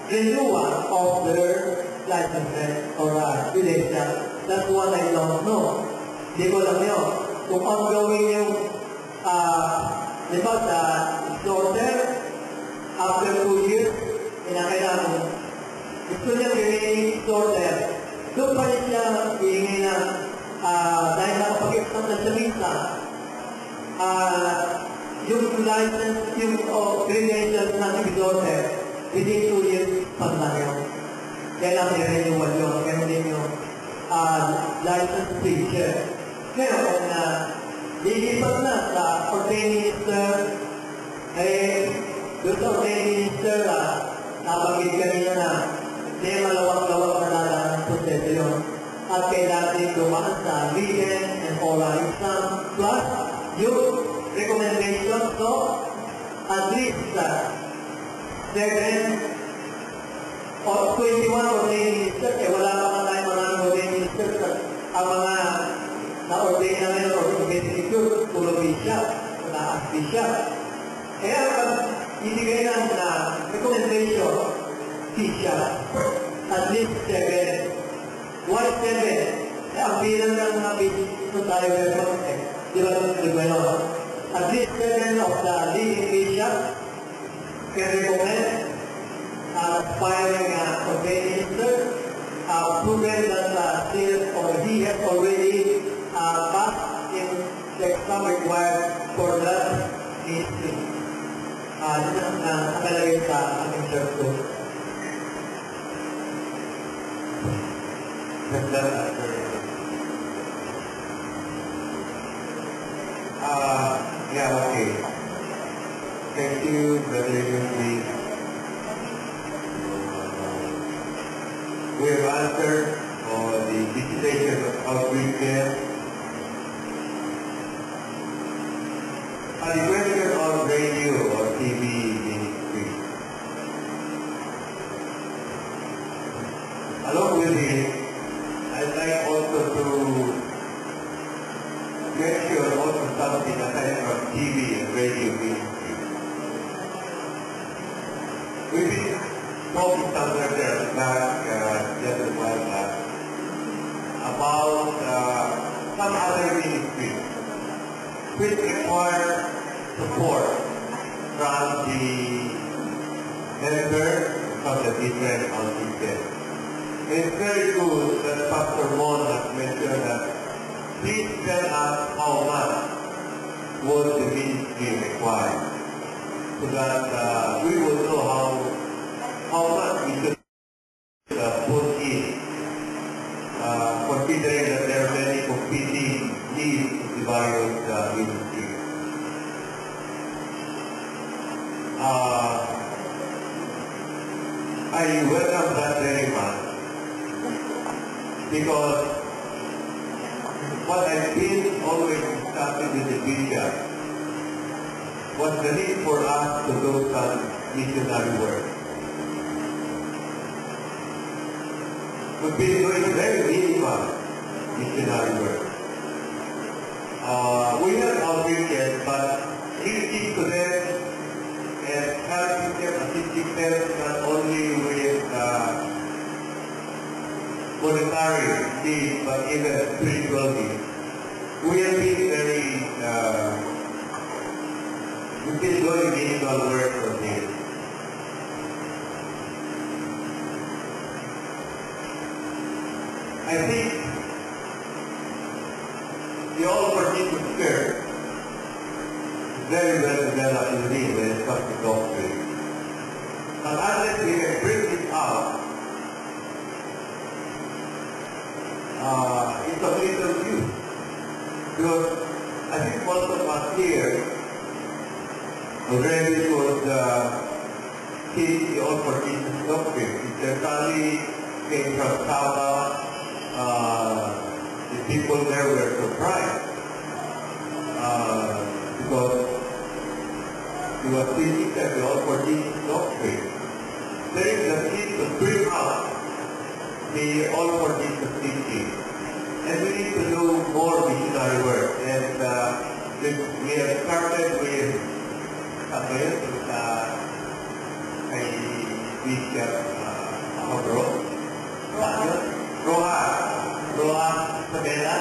renewal of their licenses or credentials. That's what I don't know. Hindi ko alam yun. Kung ongoing yung extorter, after 2 years, kinakailangan gusto niya remaining extorter. Doon pa rin siya hihingi na dahil nakapag-extort na siya minsan, yung license, yung credentials ng extorter, within 2 years, pag na yun. Kailangan i-renewal yun. Kaya din yung license preacher. Ngayon, lilipat na sa ordained minister, doon sa ordained minister, nabanggit kanina na may malawak-lawak na lalaan ng proseso yun. At kailangan din dumaan sa written and oral exam plus yung recommendation. So, at least 7 or 21 ordained ministers, wala pa man tayo maraming ordained ministers. Ang mga na-ordain na ngayon or investiture, puro bishop, na-bishop. Kaya pag ibigay lang na recommendation, bishop, at least 7. Why 7? Ang bilang ng mga bishop tayo meron, di ba ito? At least 7 of the leading bishop can recommend aspiring ordained minister, proven that he has already passed in the exam required for that ministry. Yun ang nakalagay sa aming church code. Yeah, okay. Thank you, Brother Yusri. We have answered the visitation of outreach there. The question on radio or TV ministry. Along with it, I'd like also to mention also something aside from TV and radio ministry. We've been talking somewhere there back just a while back about some other ministries which require support from the members from the different outreaches. It's very good that Pastor Mon has mentioned that please tell us how much would the ministry require so that we will know how much we should put in, considering that there are many competing needs of the various ministries. I welcome that very much because what I've been always discussing with the bishop was the need for us to do some missionary work. We've been doing very minimal missionary work. We have outreaches, but listening to them and helping them, assisting them not only with monetary needs, but even spiritual needs. We have been very, we've been doing minimal work for this. I think the All for Jesus Church is very well developed indeed when it comes to doctrine. But unless we can bring this out, it's of little use. Because I think most of us here already could teach the All for Jesus doctrine. It probably came from Sabah. The people there were surprised because he was teaching them the All for Jesus doctrine. There is a need to bring out the All for Jesus teaching. And we need to do more missionary work. And we have started with Bishop Rojas Sabela,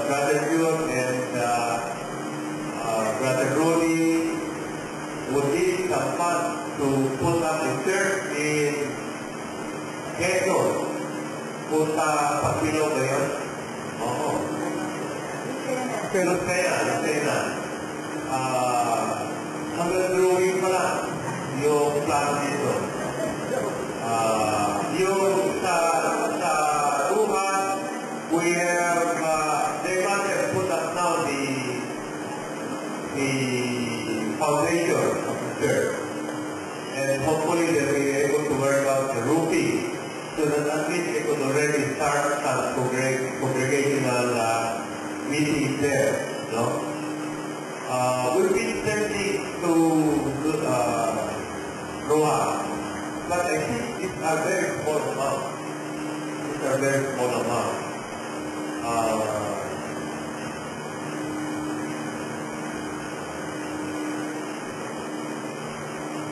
Brother Jude and Brother Rudy would need some funds to put up a church in Quezon. Punta Pagpilo ba yun? Oo. Lucena. Hanggang drawing pa lang yung plano dito. Yung sa Wuhan, we have, they must have put up now the foundation of the church. And hopefully they'll be able to work out the roofing so that at least they could already start some congregational meetings there. No? We've been sending to Rohan, but I think it's a very small amount.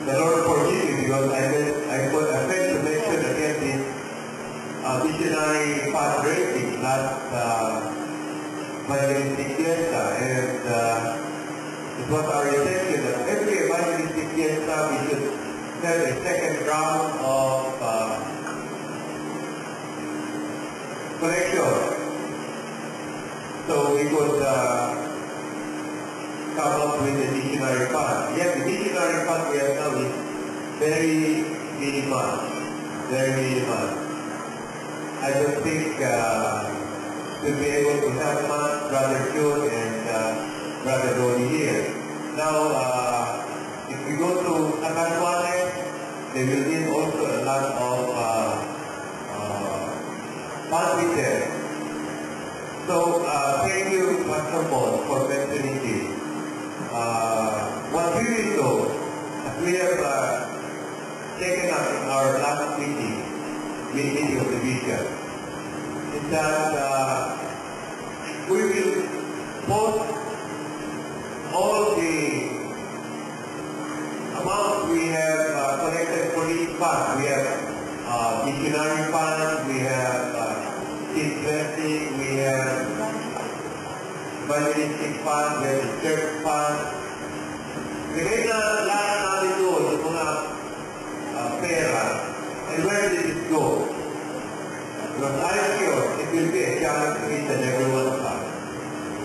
The Lord forgive me because I failed to mention again this missionary fundraising last evangelistic fiesta, and it was our intention that every evangelistic fiesta we should have a second round of collection, so we could come up with a missionary fund. Yes, the missionary fund we have now is very minimal. I don't think we'll be able to have much Brother Jude and Brother Rodi here. Now, if we go to Akanwane, they will need also a lot of funds there. So, thank you, Pastor Paul, for mentioning this. What we will do, as we have taken up in our last meeting of the vision, is that we will post all the amounts we have collected for each fund. We have missionary fund, we have seed blessing, we have evangelistic fund, we have the church fund. Lagay na lahat natin doon yung mga pera. And where did it go? Because I'm sure it will be a challenge to each and every one of us.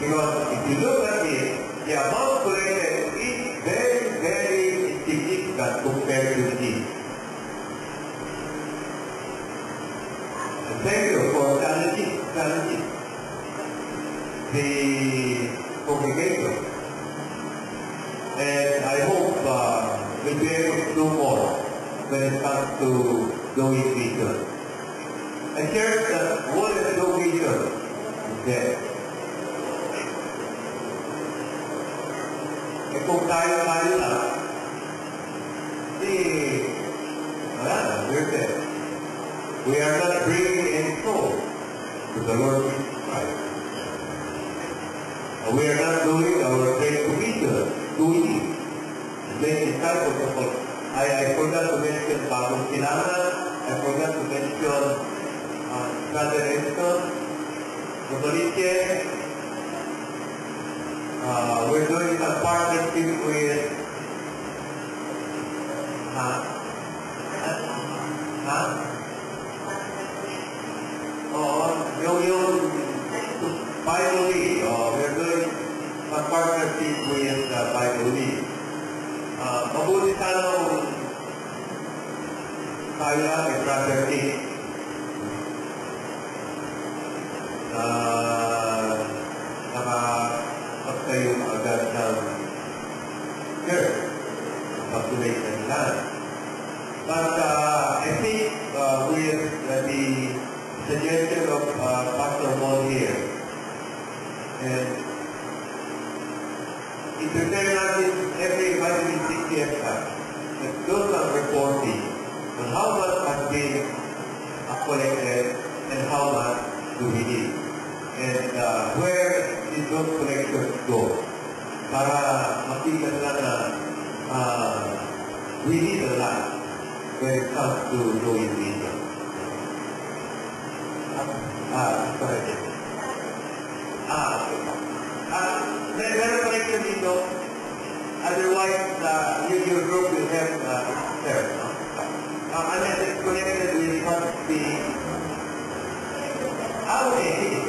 Because if you look at it, the amount collected is very, very insignificant compared to the need. And thank you for challenging the congregation. And I hope we'll be able to do more when it comes to doing vision. A church that wouldn't do vision is dead. E kung tayo lang, we're dead. We are not bringing any soul to the Lord Jesus Christ. We are not doing our great commission to Him. make disciples. I forgot to mention Bagong Sinana. I forgot to mention Brother Edson, Rodolice. We're doing a partnership with yung Bible League. We're doing a partnership with Bible League. Mabuti sana kung kaya may Brother Nick nakapagtayo agad ng church. Pag-donate na nila. But I think with the suggestion of Pastor Paul here, and i-prepare natin every 5 fiesta, let's do some reporting on how much has been collected and how much do we need. And where did those collections go? Para makita nila na we need a lot when it comes to doing vision. Sorry. Meron collection dito. Otherwise, your group will have there. Unless it's connected with what the... Okay.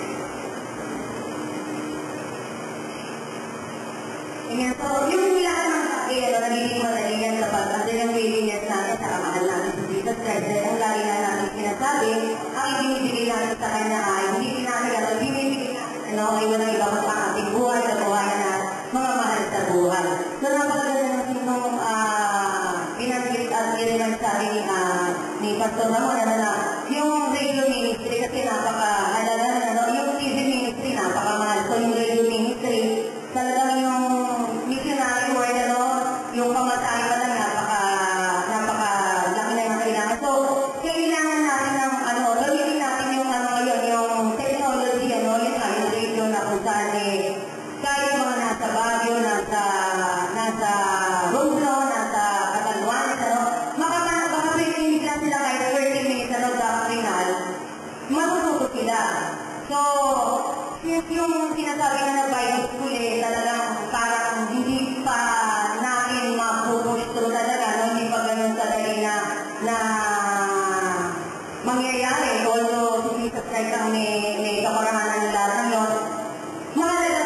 Ayan, so yung lahat ng nagiging madali yan kapag ano yung willingness natin sa kamahal natin sa Jesus Christ. Dahil ang lagi na natin sinasabi, ang ibinibigay natin sa Kanya ay hindi natin alam, ibinibigay natin, ay walang iba mas ang ating buhay sa buhay na mga mahal sa buhay. So napaganda ng sinong pinanggit at rin sabi ni Pastor Ramon na yung radio ministry kasi napaka-halaga na, yung TV ministry napaka-mahal. So yung radio ministry, talagang yung missionary word, yung pamasahe pa lang napaka-laki na yung kailangan. So, kailangan natin ng gamitin natin yung ngayon, yung technology, yung radio na kung saan kahit mga nasa Baguio, nasa Romblon, nasa Catanduanes, makapag-training lang sila kahit 30 minutes, doctrinal, matututo sila. So, yung sinasabi na Bible school talagang parang hindi pa natin mapupush through talaga, hindi pa ganun kadali na mangyayari. Although si Jesus Christ ang may kaparanan ng lahat ng yun, mahalaga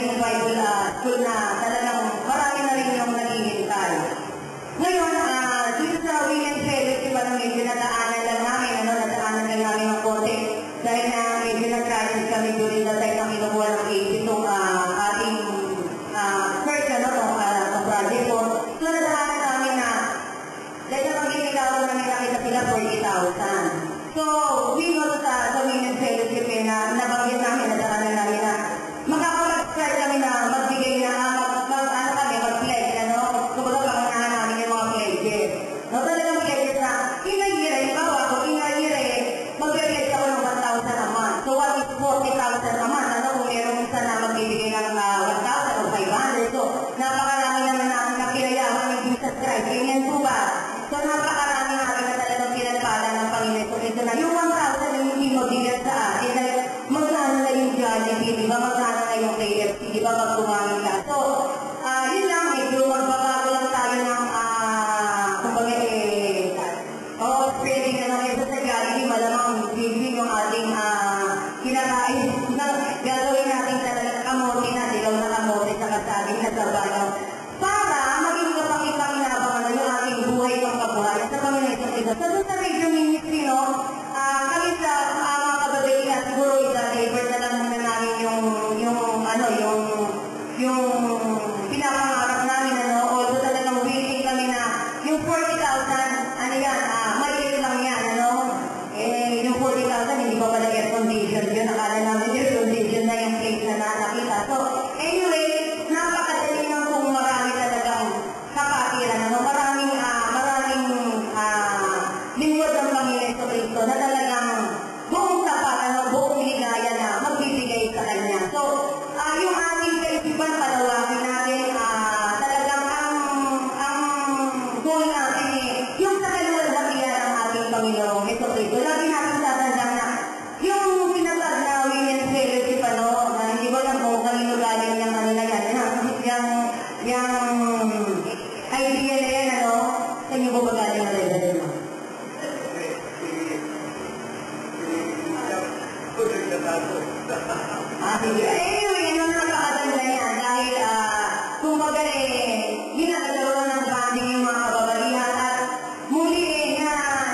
yung Bible school na talagang marami na rin yung naghihintay. Ngayon, dito sa Women's Fellowship, medyo nadaanan lang namin, nadaanan lang namin ng konti. Dahil na medyo nag-crisis kami during the time na kinukuha ng case itong ating first itong project ko. So, nadaanan namin na dahil na pag-inilawan namin nakita sila 40,000. So, we go sa Women's Fellowship na nabanggit namin, nadaanan namin na makakapag-start kami na magbigay na mag-pledge, kumbaga pangunahan namin yung mga pledges. Talagang pledges na, in-a-year, mag-pledge ako ng 1,000 a month. So, what is 40,000 a month? Kung meron isa na magbibigay ng 1,000 o 500. So, napakarami naman namin na pinayaman ni Jesus Christ. Ganyan po ba? So, napakarami namin na talagang pinagpala ng Panginoon. So, ito na, yung 1,000 yung hindi mabigat sa atin, dahil magkano na yung Jollibee, di ba? Magkano na yung KFC, di ba? Pag kumangin ka. So, yun lang, medyo magbabago lang tayo ng, kumbaga spreading na naman ito sa Jollibee, malamang bibig yung ating kinakain. Gagawin natin talaga kamote na, dilaw na kamote sa kasabing na sabayaw. Para maging kapakipakinabangan yung ating buhay ng kabuhayan sa Panginoon ito. So, sa radio ministry, kami sa mga kababaihan, siguro i-deliver na lang muna namin yung pinapangarap namin, although talagang willing kami na yung 40,000, maliit lang yan, yung 40,000, hindi pa pala air condition yun, akala namin air condition na yung place na nakakita. So, anyway, napakadali lang kung marami talagang kapatiran, maraming lingkod ng Panginoon sa Kristo na talagang buong tapat, buong ligaya na magbibigay sa Kanya. So, yung ating kaisipan, palawagin natin, talagang ang Panginoong Jesucristo. Lagi natin tatandaan na yung pinatag na women's fellowship, na hindi ko lang kung kanino galing yung ano na yan, yung idea na yan, sa inyo ba galing na rin mo? Sige. Anyway, napakaganda yan dahil, kumbaga yun na nagkaroon ng banding yung mga kababalihan at muli na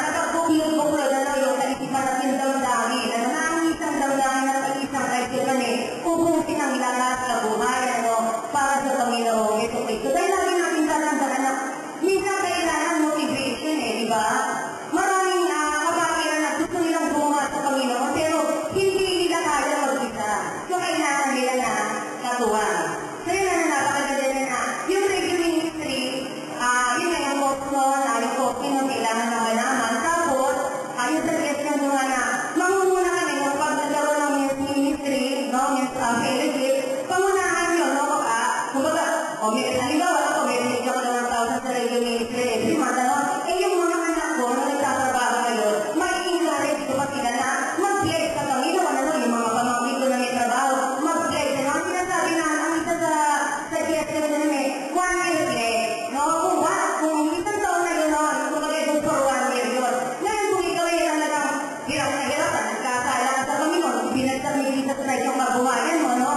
nakabuklod-buklod yung kalisipan at yung damdamin. Na ang isang damdamin at ang isang kaisipan ubusin ang lahat sa buhay para sa Panginoong Jesucristo. Dahil lagi natin tatandaan na minsan kailangan motivation di ba? Maraming kabakiran na gusto nilang bumunga sa Panginoon pero hindi nila kaya mag-isa. So kailangan nila na katuwang. So yun na napakaganda na yung radio ministry, yun na yung option, yung option na kailangan na malaman. Tapos, yung suggestion nyo na mangunguna kami ng pagkakaroon ng ministry, men's fellowship, pangunahan nyo, kumbaga, halimbawa ako, may binigyan ko na 1,000 sa radio ministry every month, yung mga anak ko na nagtatrabaho ngayon, may encourage ko pa sila na mag-pledge sa Panginoon, yung mga pamangkin ko na may trabaho, mag-pledge. Ang sinasabi na, ang isa sa suggestion na namin, 1 year pledge. Kung isang taon na yun, kumbaga doon for 1 year yun. Ngayon kung ikaw ay talagang hirap na hirap, nagkakalang sa Panginoon, binagsak ni Jesus Christ yung mabuhayan mo,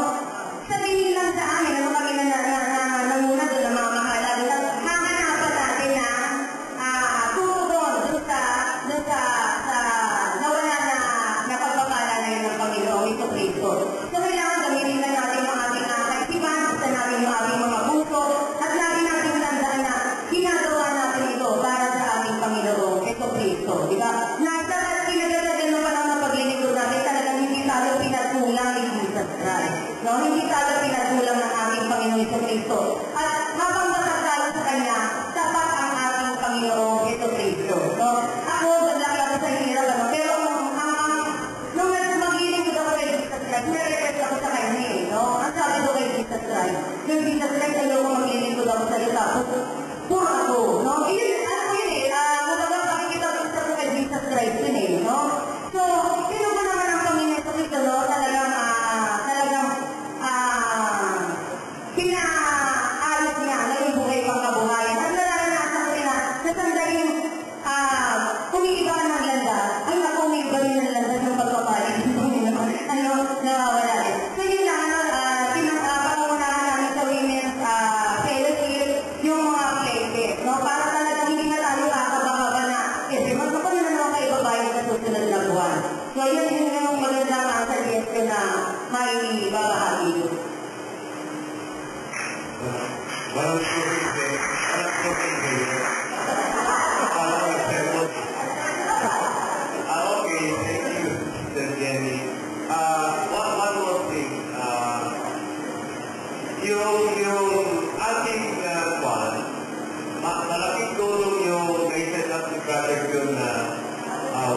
sabihin lang sa amin, kami na nanguna doon, na mga mahala doon, hahanapan natin na tutugon doon sa nawala na napagpapala na yun ng Panginoong Jesucristo. So, kailangan gamitin na natin ang ating kaisipan, gusto natin yung ating mga puso, at lagi natin tandaan na ginagawa natin ito para sa ating Panginoong Jesucristo. Diba? Nasa pinagdadagan mo pa lang na paglilingkod natin, talagang hindi tayo pinatulang ni Jesus Christ. Hindi tayo pinatulang ng ating Panginoong Jesucristo. At habang matatalo sa Kanya, tapat ang ating Panginoong Jesucristo. Ako, naglaki ako sa hirap, pero nung mag-ilingkod ako kay Jesus Christ, nare-request ako sa Kanya. Ang sabi ko kay Jesus Christ, yung Jesus Christ, ayaw ko mag-ilingkod ako sa iyo, tapos puro ako. Kumbaga pakikita ko kay Jesus Christ yun So, sino ba naman ang Panginoong Jesucristo, talagang pinaayos niya na yung buhay pang kabuhayan. At nararanasan ko na sa sandaling umiiba ka ng landa, ay naku, umiiba rin ng landa ng pagpapalit. Nawawala rin. So yun lang, pangungunahan namin sa women's fellowship, yung mga places, para talagang hindi na tayo kakabahaba na, kasi magkakon na naman kayo babayad sa susunod na buwan. So yun yung magandang suggestion na may babahagi. Walang suking okay, thank you, Sir Jenny. One more thing. Yung ating kwan, malaking tulong yung may-set up ni Brother Jun na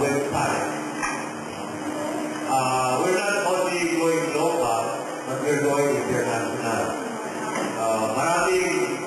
website. We're not only going local, but we're going international. Maraming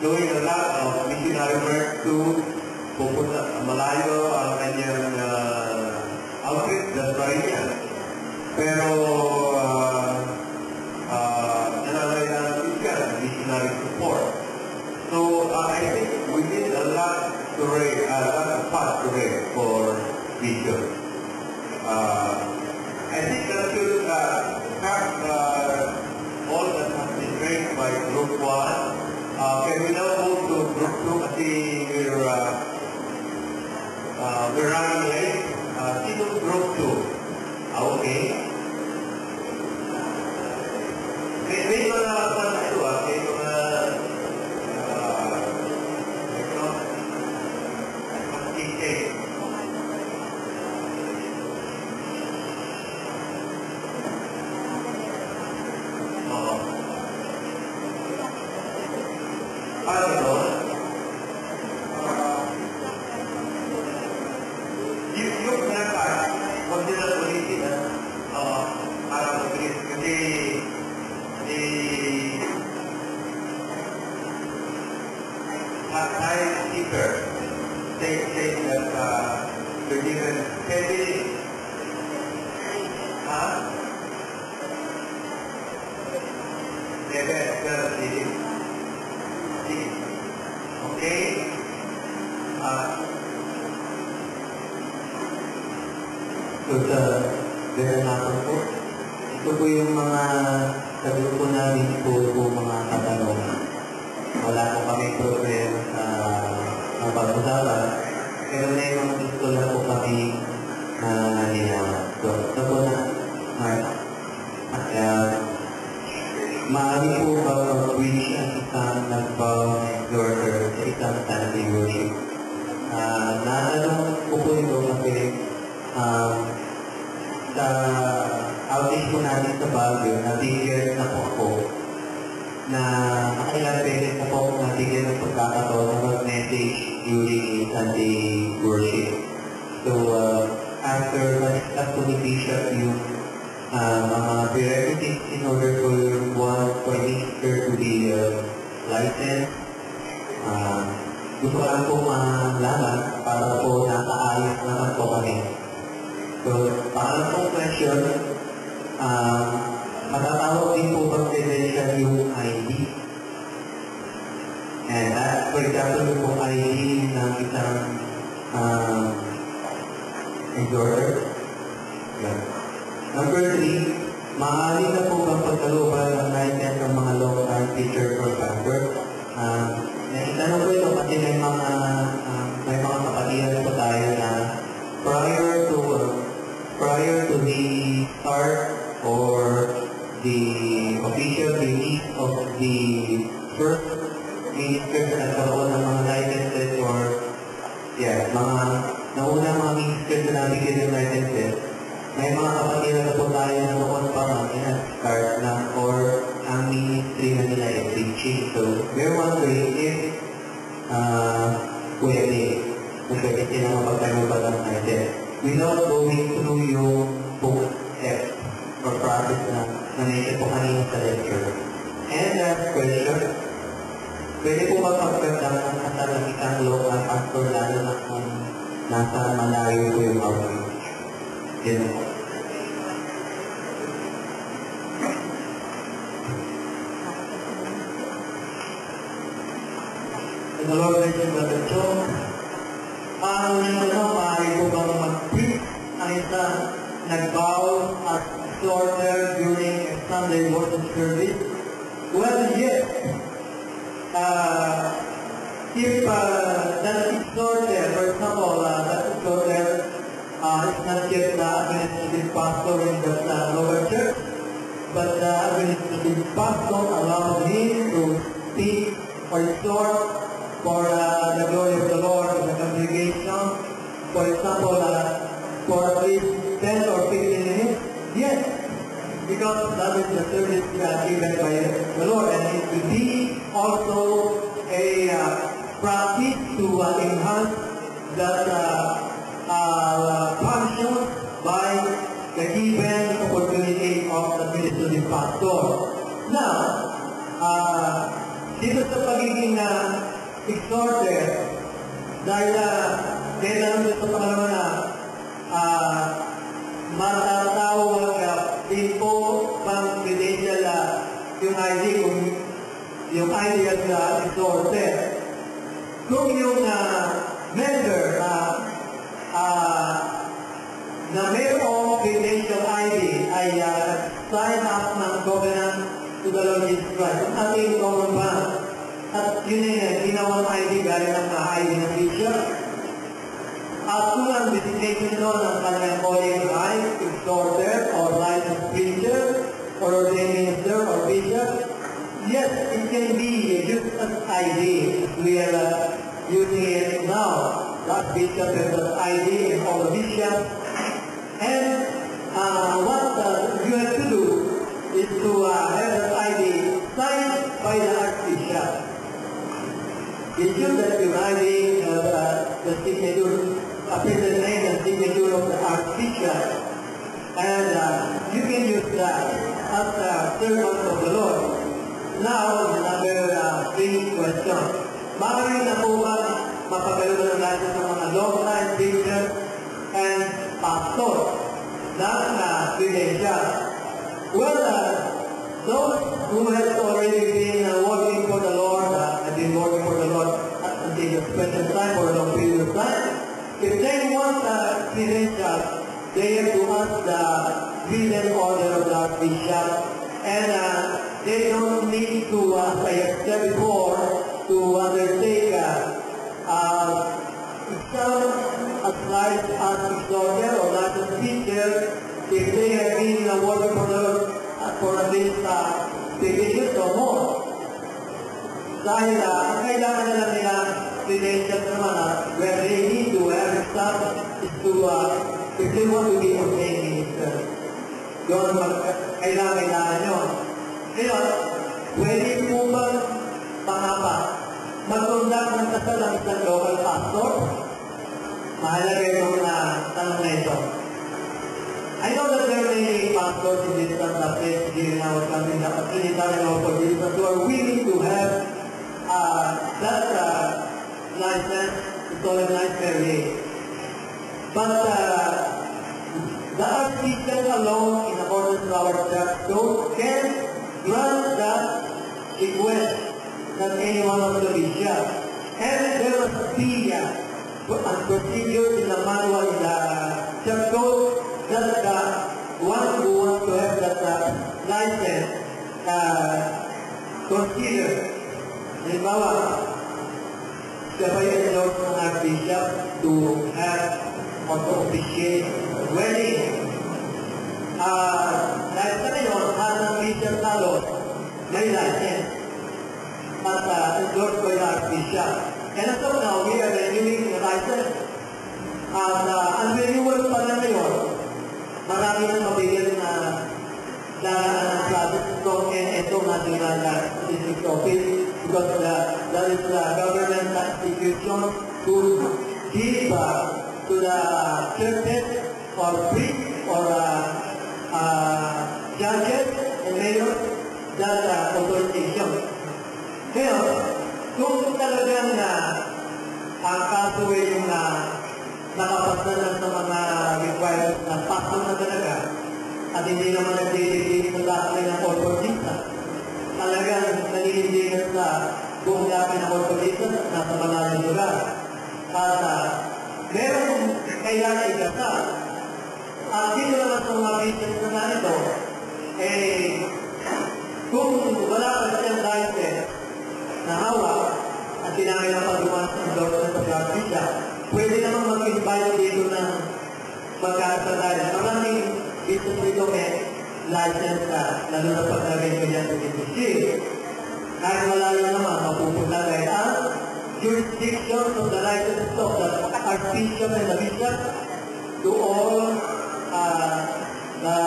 doing a lot of missionary work to pupunta malayo ang kanyang outreach sa Maria. Pero nananailangan siya ng missionary support. So I think we did a lot to raise, a lot of funds to raise for vision. I think that should have all that has been raised by Group 1. Can we now move to Group 2 kasi we're running late. Sino Group 2? Okay. May mga fund ito may mga mag-take. Yung pinaka, huwag nila ulitin para mag-release kasi time seeker say that you're given 10 minutes. Okay? So sa ganun natin po, ito po yung mga sabi po namin po mga katanungan. Wala po kami problema sa pag-usapan, pero may mga gusto na po kami nilinawan. So ito po na, maaari po ba mag-reach ang isang nagpa-exhorter sa isang Sunday worship? Natanong po ito kasi sa outage po natin sa Baguio, nabigyan na po ako na nakailang beses na po nabigyan ng pagkakataon na mag-message during Sunday worship. So, after ma-discuss po ni Bishop yung mga prerequisites in order for minister to be licensed, gusto ko lang po malaman para po nakaayos naman po kami. So, para pong question, matatawag din po bang credential yung ID? And that, for example, yung ID ng isang exhorter. Yeah. Number 3, maaari na po bang pagkaluban ang license ng mga long-term teacher or pastor? Naitanong ko ito kasi may mga kapatiran po tayo na prior to the start or the official release of the first ministers na nagkaroon ng mga licenses or mga nauna mga ministers na nabigyan ng licenses, may mga kapatiran na po tayo na noon pa start na or ang ministry na nila ay preaching. So, we're wondering if kung pwede sila mapagkaluban ng license without going through yung book steps or process na nangyayari po kanina sa lecture. And last question, pwede po ba pagkagdang ng kasalamikang local pastor lalo na kung nasa malayo po yung outreach? Yun po. In the Lord bless you, Brother Joe. Maaari po ba mag-preach ang isang nag-bow at slaughter during a Sunday worship service? Well, yes. If that exhorter, for example, that exhorter is not yet the administrative pastor in the local church, but the administrative pastor allows him to speak or exhort for the glory of the Lord in the congregation. For example, for at least 10 or 15 minutes, yes, because that is the service given by the Lord, and it will be also a practice to enhance that function by the given opportunity of the administrative pastor. Now, dito sa pagiging exhorter, dahil kailangan sa pangalawa na matatawag din po pang credential yung ID kung yung ID at exhorter. Kung yung member na mayroong credential ID ay sign up ng covenant to the Lord Jesus Christ. Ang ating common bond. At yun ay ginawang ID gaya ng ID ng bishop. At kung ang designation nun ng kanyang calling right, exhorter, or licensed preacher, or ordained minister, or bishop, yes, it can be used as ID. We are using it now. That bishop has an ID and all the bishops. And what you have to do is to have an ID signed by the Archbishop. Ensure that your ID the signature, appears the name and signature of the Archbishop. And you can use that as a servant of the Lord. Now, another three questions. Bakit na po ba mapagkaroon ng lahat ng mga long-time preachers and pastor na credential? Well, those who have already been working for the Lord, have been working for the Lord until a special time or a long period of time, if they want credentials, they have to ask the written order of the Archbishop, and they don't need to, as I have said before, to undertake some applied as exhorter or as a teacher if they have been working for at least 3 years or more. Dahil kailangan na lang nila credentials naman where they need to have stuff is to if they want to be ordained minister. Yun, kailangan yun. Ngayon, pwede po ba mag-conduct ng kasal ng isang local pastor? Mahalaga yung tanong na ito. I know that there are many pastors in this country here in our country that are Trinitarian or Baptists who are willing to have that license to solemnize their name. But the Archbishop alone, in accordance to our church code, can grant that request that any one of the bishops. And there was a fee and procedure in the manual in the church code that one who wants to have that license consider. Halimbawa, siya ba yung endorse ng Archbishop to have or to officiate wedding? Dahil sa ngayon, ang Bishop Talos may license at endorsed by the Archbishop. And as of now, we are renewing the license. At ang renewal pa na ngayon, marami nang mabigyan na ng process from NSO, National Statistics Office, because that is the government institution to give to the churches or priests or judges and mayors that authorization. Ngayon, kung talagang ang kaso ay yung nakapasal na sa mga requirements na pasok na talaga at hindi naman nagdidikit sa lahat ng ortodista, talagang naninindigan sa buong lahat ng ortodista at nasa malaking lugar. At meron kailangan ikasal. At dito naman sa mga business na ganito, kung wala pa siyang license na hawak at tinangin ang pagduman sa endorsement sa Archbishop, pwede naman mag-invite dito ng magkakasalayan. Maraming business dito may license lalo na pag-nagay ko dyan sa business. Kahit malayo naman, mapupunta dahil ang jurisdiction of the license of the Archbishop and the Bishop to all the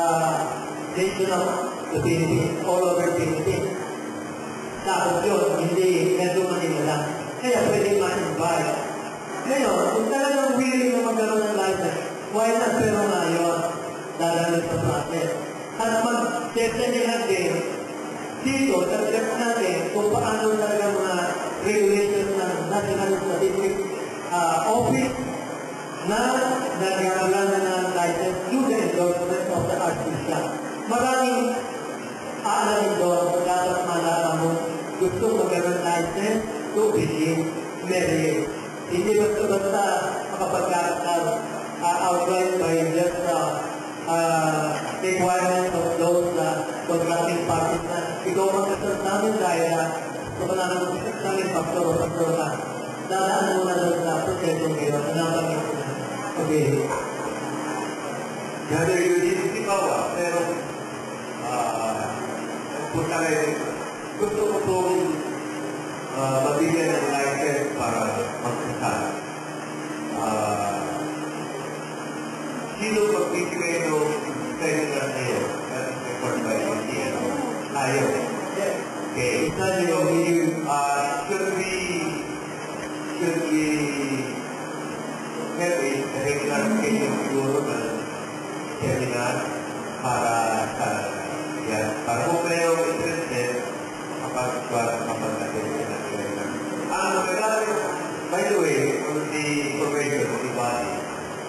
nation of the Philippines, all over the Philippines. Tapos yun, hindi medyo Manila lang. Kaya pwede ma-invite. Ngayon, kung talagang willing na magkaroon ng license, why not pero nga yun? Dalagal sa process. At mag-check na din dito, sa check natin kung paano talaga mga regulations ng National Statistics Office na nagkakaroon ng license through the endorsement of the artificial. Maraming aalamin doon kung dapat malaman mo gusto magkaroon license to begin marriage. Hindi basta-basta makapag-outright by just requirements of those contracting parties na ikaw magkasal namin dahil kung naman namin pastor na dadaan mo na doon sa proseso ngayon na namin okay. Gather you dito bawa, pero punta kayo, gusto ko pong mabigyan ng license para magkasal. Sino magbibigay ng seminar na yun? That's record by LTN. Ayaw. Okay. Should we have a regular schedule siguro ng seminar para kung mayroong interested kapag natin na seminar. By the way, on the information of the body,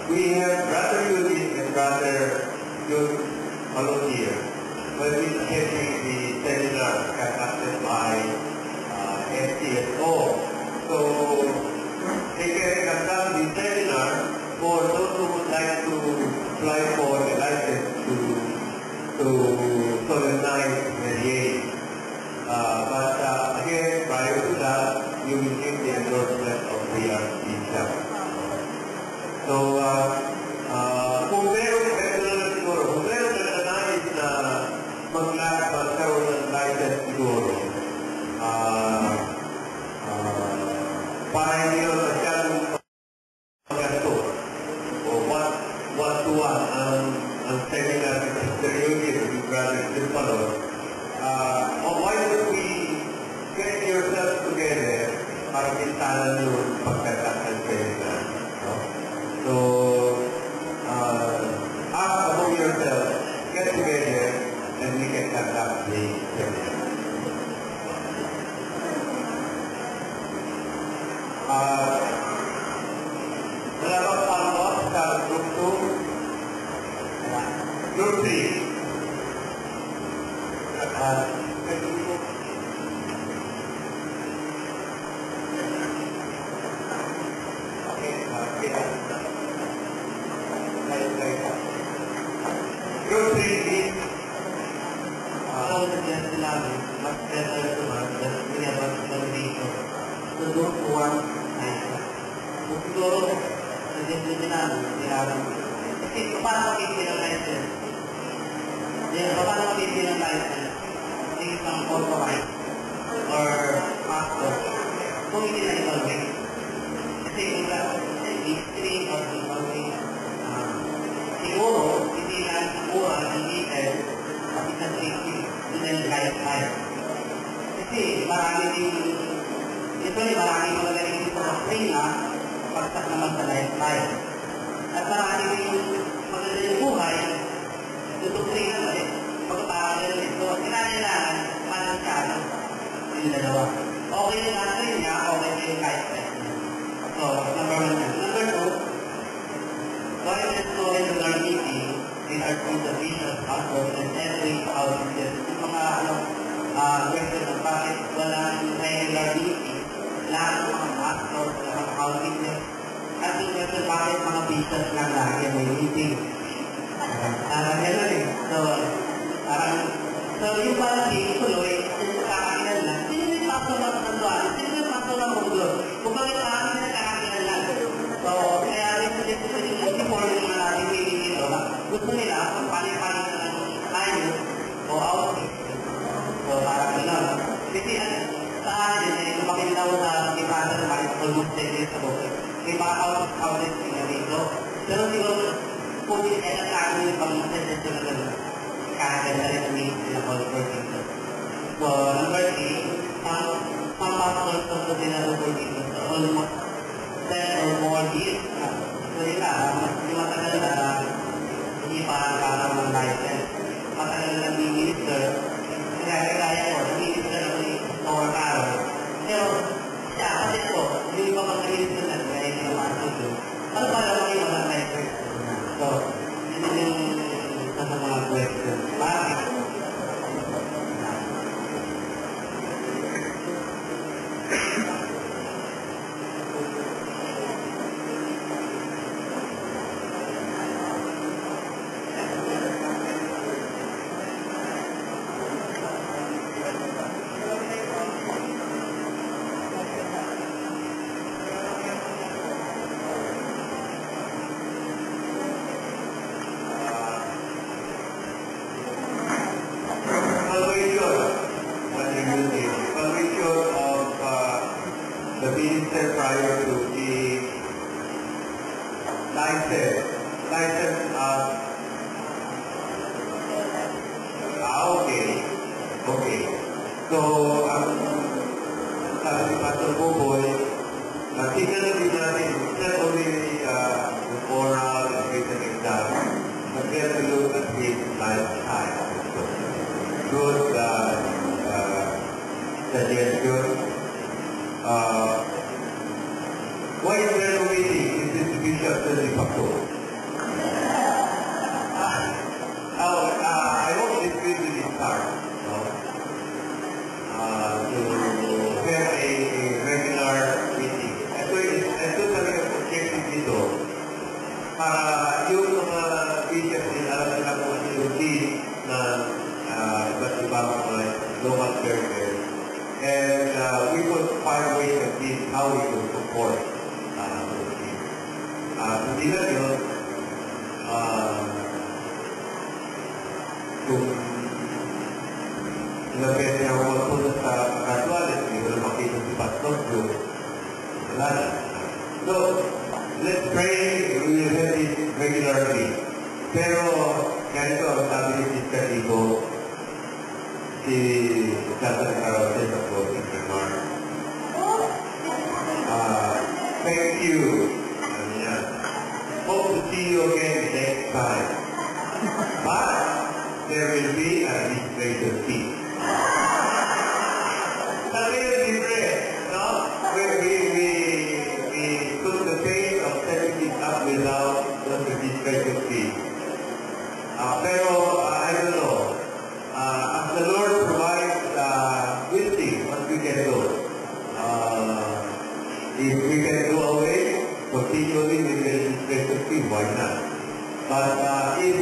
we have rather good and rather good volunteers. When we schedule the seminar conducted by FCSO, so they can conduct the seminar for those who would like to apply for a license to solemnize marriage. But again, prior to that, you will get the endorsement of the archbishop. So, kung meron na nais na magkaroon ng license siguro, para hindi yun masyadong pagkato o one-to-one ang seminar ng Sister Eugene with Brother Silpalo. Why don't we get yourselves together para pintalan yung pagkakat ng seminar? So, ask among yourselves, get together, and we can conduct the seminar. Wala bang follow-up sa Group 2? Group 3. Group 3, Ako suggest namin, mas better naman, dahil pinabag ng dito. So, group 1, kung siguro, suggest din namin, kailangan. Kasi, paano mabibigyan ng license? Paano mabibigyan ng license? Hindi isang authorized or pastor. Kung hindi na involving. Kasi, kung history or involving, siguro, hindi na siguro ang leader at isang safety student lifestyle. Kasi marami magaling dito sa train na pagsak naman sa lifestyle. At marami din magaling buhay tutong train naman pagkatapos ito. Kailangan balansyado yung dalawa. Okay yung train niya, okay yung lifestyle. So, number 1. Number 2, why is it so regular meeting in our group of bishops, pastors, and every houses? Yung mga question ng bakit walang regular meeting, lahat ng mga pastors, mga houses, at yung question bakit mga bishops lang lagi may meeting. Gano'n eh. So yung parang tuloy, kakakilan lang, sino yung pastor ng santuan? Sino yung pastor ng mundo? Kung bakit parang nagkakakilan lang? So, kaya rin sa dito sa uniform yung mga natin meeting dito, gusto nila kung paling-paling na tayo o outfit. So, parang gano'n. Kasi sa akin, lumaki daw sa kipasa na bakit almost 10 years ago. May mga outfit sila dito. Pero siguro, kung hindi kaya natin yung pag-message na gano'n, kakaganda rin ang meeting sila call for dito. So, number 3, some pastors also dinarugol dito. So, almost 10 or more years. So, yun lang, mas matagal na hindi pa nagkakaroon ng license. Matagal na minister. Kaya ko, minister ako ni Noah Carroll. Pero, officer prior to the license, okay. So, sabi ni Pastor Buboy, tingnan din natin, not only the oral and written exam, but we have to look at his lifestyle. Good suggestion. Why is there no meeting? This is the Bishop de facto. I hope this will be start. To have a regular meeting. Ito talaga objective dito. Para yung mga bishop din alam nila kung ano yung routine ng iba't ibang mga local churches. And we could find ways of this, how we could support the routine. Hindi lang yun, kung ilang beses na ako magpunta sa Casuales, hindi ko na makita si Pastor Joe. Wala na. So, let's pray, we will have this regularly. Pero, ganito ang sabi ni Sister Igo, si Satan Carotes of Closing Remarks. Thank you. Hope to see you again next time. But, there will be an administrative fee. Sabi yung different, no? We took the pain of setting it up without the administrative fee. Pero, I don't know. As the Lord provides wisdom, what we can do. If we can do away continually with the administrative fee, why not? But if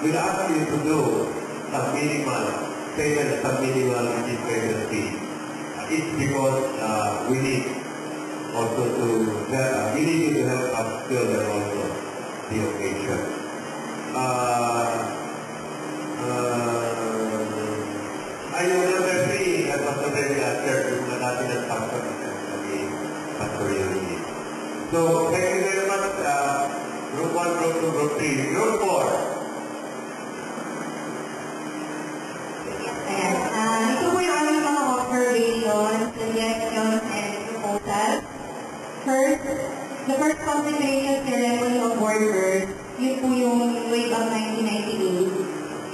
we'll ask you to do some minimal payment, some minimal administrative fee. It's because we need also to we need you to help us fill them also the occasion. Ayun, number 3, that was already answered kung na natin ang pastor ng pastoral unit. So, thank you very much. Group 1, Group 2, Group 3. Group 4. Ito po yung aming mga observations, suggestions, and proposals. First, the first concentration ceremony of workers, yun po yung way back 1998.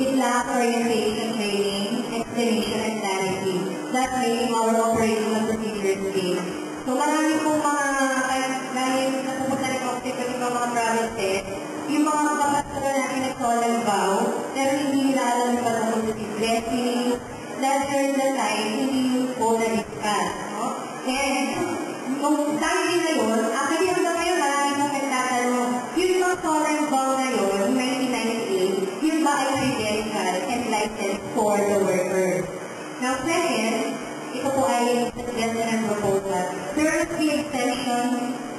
It lacks orientation training, explanation, and clarity. That's making our operational procedures vague. So marami pong mga, dahil napupunta rin ako sa mga provinces, yung mga kapatid natin nag-solemn vow, pero hindi nila alam yung patungkol sa blessing, dahil during the time, hindi yung po na-discuss. No? And, nung dahil na yun, actually hanggang ngayon, marami pong nagtatanong, yung mga solemn vow na yun, 1998, yun ba ay credential and license for the workers? Now, second, ito po ay suggestion and proposal. There is the extension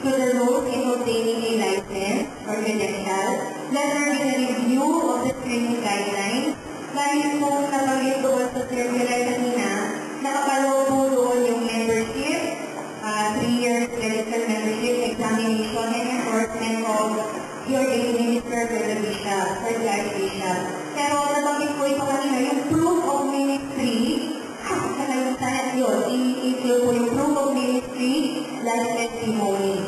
to the rules in obtaining a license or credential. Let there be a review of the screening guidelines. Dahil kung nabanggit doon sa circular kanina, nakapaloob po doon yung membership, 3 years registered membership, examination, and enforcement of your minister for the bishop, or the archbishop. Pero nabanggit po ito kanina, yung proof of ministry, sana yun, i-include po yung proof of ministry, like testimony.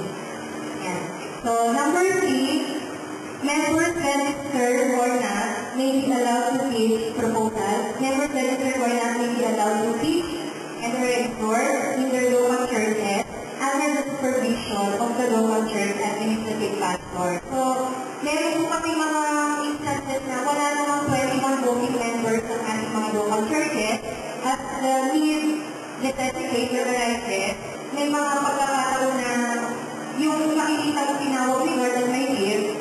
Yan. So, number 3, members registered or not may be allowed to teach proposals. Members registered or not may be allowed to teach and restore in their local churches under the supervision of the local church administrative pastor. So, meron po kami mga instances na wala namang 21 voting members ng ating mga local churches. At the need necessitate organizes, may mga pagkakataon na yung makikita ng tinawag ni Lord and my gift,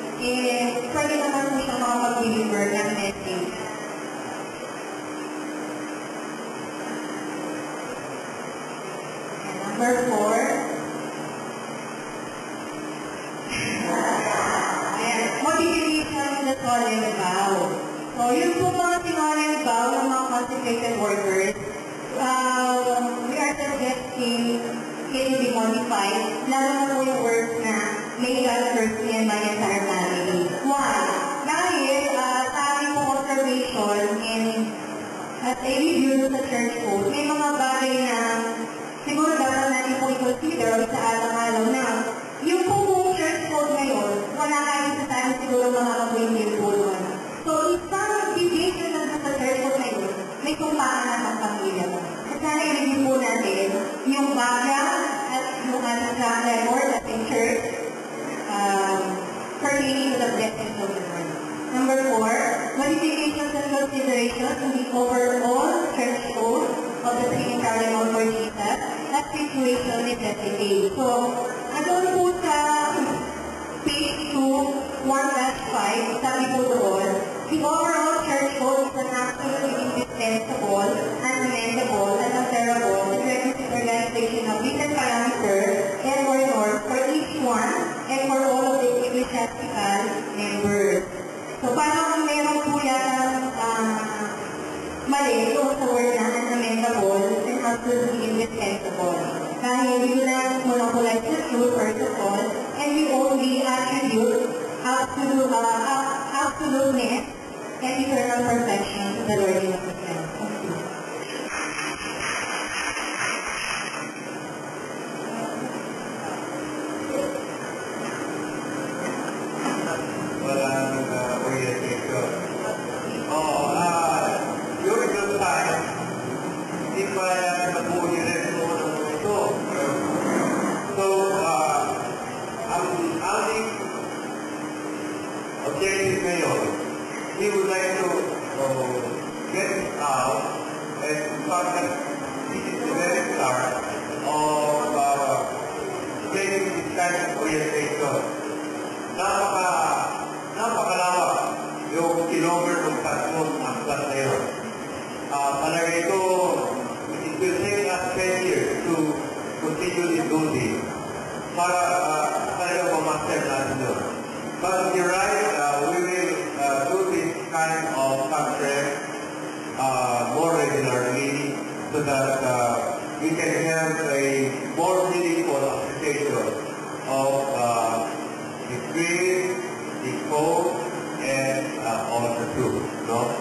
pwede naman po siya makapag-deliver ng message. And number 4, modification of the solemn vow. So, yun po mga solemn vow ng mga consecrated workers. We are suggesting it to be lalo na po yung words na may God first me and my entire family. Why? Dahil sa aming pong observation at a review sa church code, may mga bagay na siguro dapat natin po i-consider sa alang-alaw na yung pong church code ngayon, wala kahit sa tayo siguro makakabuhin yung po doon. So, isang deviation lang sa church code ngayon, may kumpaan na sa pamilya mo. At sana i-review po natin yung background at yung ating track record at in church pertaining to the blessings of the Lord. Number 4, modifications and considerations in the overall church code of the Trinitarian Lord for Jesus as situation necessity. So, doon po sa page 2, 1-5, sabi po doon, the overall church code is an absolutely indispensable, unamendable, and unalterable requisite organization of written parameters and or norms for each one and for all of the ecclesiastical members. So, parang meron po yatang mali doon sa word na unamendable and absolutely indispensable. Dahil we do not monopolize the truth, first of all, and we only attribute absoluteness and eternal perfection to the Lord Jesus Christ. During those times, if I am the board so, ang ating objective ngayon, we would like to get out and start that this is the very start of taking this kind of orientation. Napakalawak yung kilometer ng tatlong angkat na yun. Palagay ko, it will take us 10 years to continue this duty para talaga ma-master natin yun. But you're right, we will do this kind of conference more regularly so that we can have a more meaningful application of the creed, the code, and all the truth. No?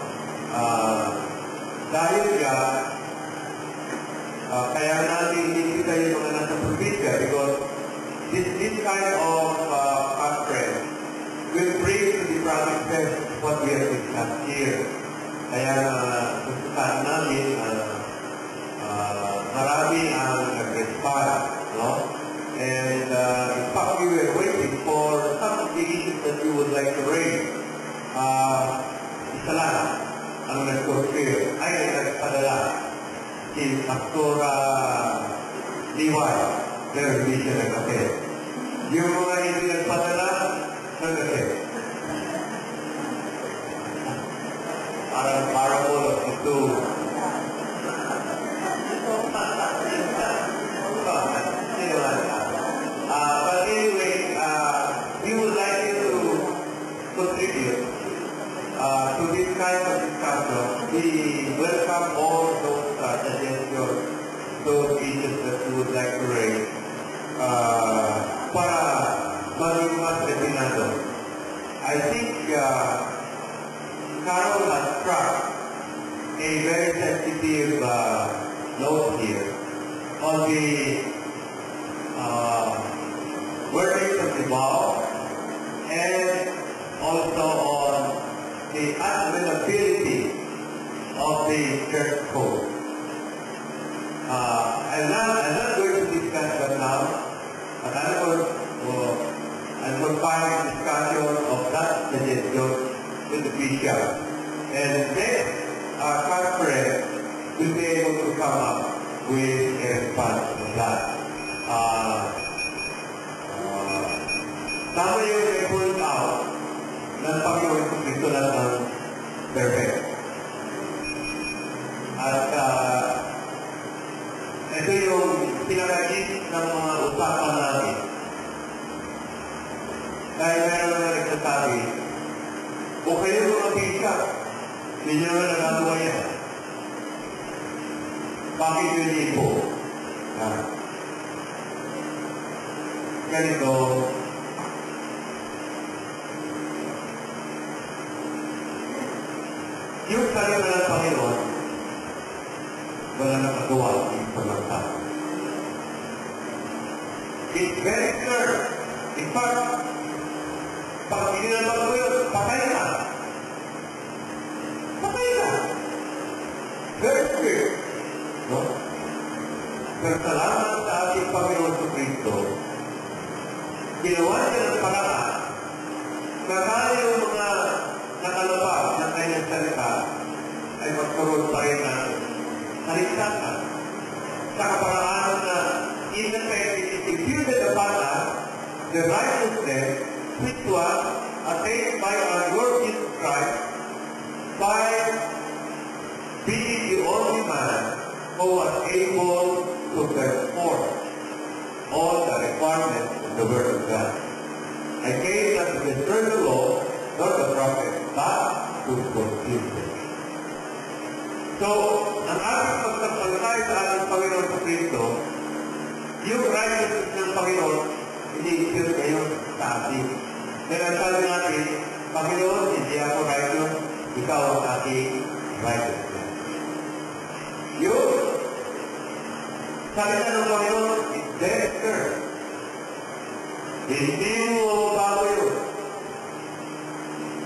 Dahil kaya natin hindi kayo mga nasa probinsya because this kind of conference will bring to the provinces what we have discussed here. Kaya gustuhan namin marami ang nag-respond. No? And in fact, we were waiting for some of the issues that you would like to raise. Isa lang ang nag-fulfill ay nagpadala si Pastora Liway, meron din siya nag-apel. Yung mga hindi nagpadala, nag-apel. Parang parable of the two. But anyway, we would like you to contribute to this kind of discussion. We welcome all those suggestions, those issues that you would like to raise para maging mas definado. I think Carol has struck a very sensitive note here on the wording of the vow and also on the unavailability of the church code. I'm not going to discuss that now, but I'm confine discussion of that suggestion with the bishop. And next conference, we'll be able to come up with a response to that. Tama yung point out ng Panginoon kung ito lang ang perfect. At ito yung pinakagis ng mga usapan natin. Dahil meron na nagsasabi, kung kayo mga bisa, hindi nyo na nagagawa yan. Bakit yun po? ganito, yung salita ng Panginoon, wala nang magawa sa mga tao. It's very clear. In fact, pag ginagawa ko yun, patay ka. Patay ka. Very clear. No? Pero salamat sa ating Panginoon sa Kristo, ginawa niya ng paraan na kaya yung mga nakalabas ng kanyang salita ay magkaroon pa rin ng kaligtasan sa kaparaanan na in effect, it imputed upon us the righteousness which was attained by our Lord Jesus Christ by being the only man who was able to perform all the requirements of the Word of God. I came not to destroy the law, nor the prophet, but to fulfill them. So, ang ating pagsasalakay sa ating Panginoon sa Kristo, yung righteousness ng Panginoon, ini-impute ngayon sa atin. Kaya sabi natin, Panginoon, hindi ako righteous, ikaw ang aking righteousness. Yung salita ng Panginoon is very clear. Hindi mo bago yun.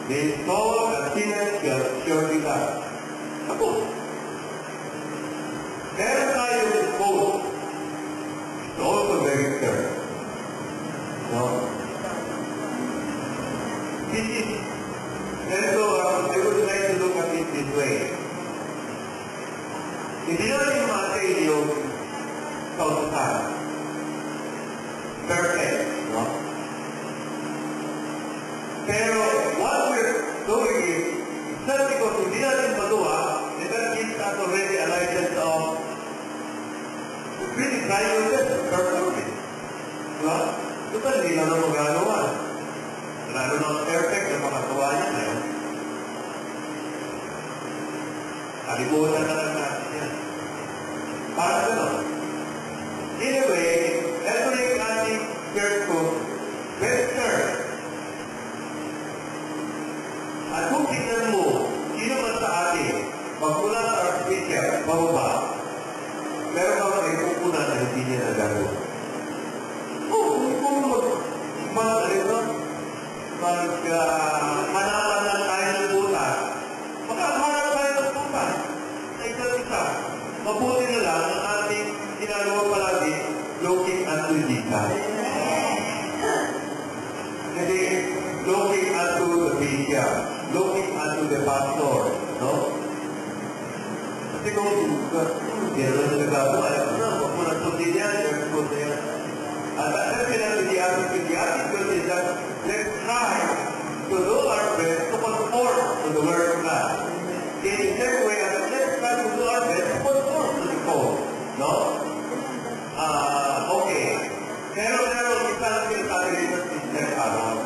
They saw the sinners shall surely die. Ako. Meron tayong quote. It's also very clear. No? This is, and so I would like to look at it this way. Hindi natin ma-attain yung kautusan. Perfect. No? Pero what we're doing is, not because hindi natin magawa, and that gives us already a license of really trying your best to perfect it. Diba? Ito hindi lang na magagawa. Lalo na perfect na makagawa niya ngayon. Kalimutan na lang natin yan. Para gano'n. Anyway, ito na yung ating church ko, better. At kung tingnan mo, sino man sa atin, magmula sa archbishop, bababa, meron ka may pupuna na hindi niya nagagawa. Kung manaman lang tayo ng butas, magkakaharap tayo ng butas. Isa, mabuti na lang ang ating ginagawa palagi, looking unto Jesus. Hindi, looking unto the bishop, looking unto the pastor, no? Kasi kung hindi naman sa nagagawa, wag mo na sundin yan, there's good na yan. At ang pinag-iyasin ko is that let's try to do our best to conform to the Word of God. In the same way, let's try to do our best to conform to the code. No? Okay. Pero isa lang sinasabi dito sa Sister Carol.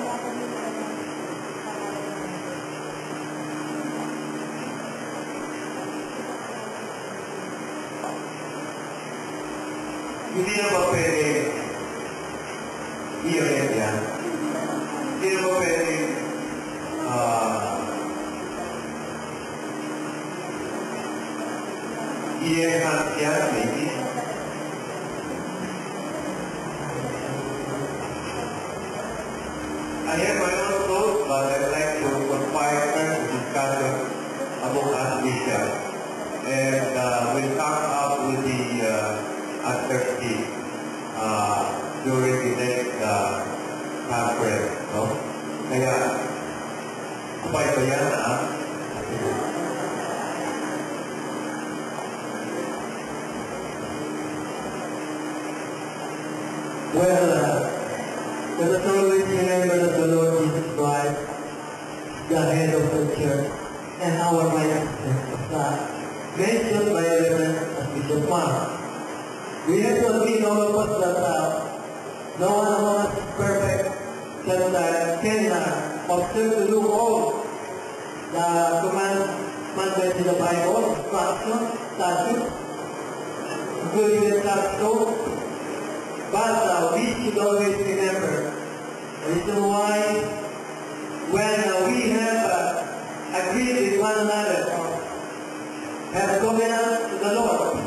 Hindi na ba pwede i-rent yan? Hindi na ba pwede i-enhance yan, maybe? I have my own thoughts, but I'd like to confine first the discussion among us bishops. And we'll come up with the answer sheet during the next conference. No? Kaya, sabay ba yan, ha? Well, let us always remember that the Lord Jesus Christ, the head of the church, and our righteousness of God, mentioned by Reverend Bishop Mark. We have to admit, all of us, that no one of us is perfect, that can observe to do all the commandments in the Bible, instructions, statutes, including the Sabbath. But we should always remember the reason why when we have agreed with one another, have covenant to the Lord,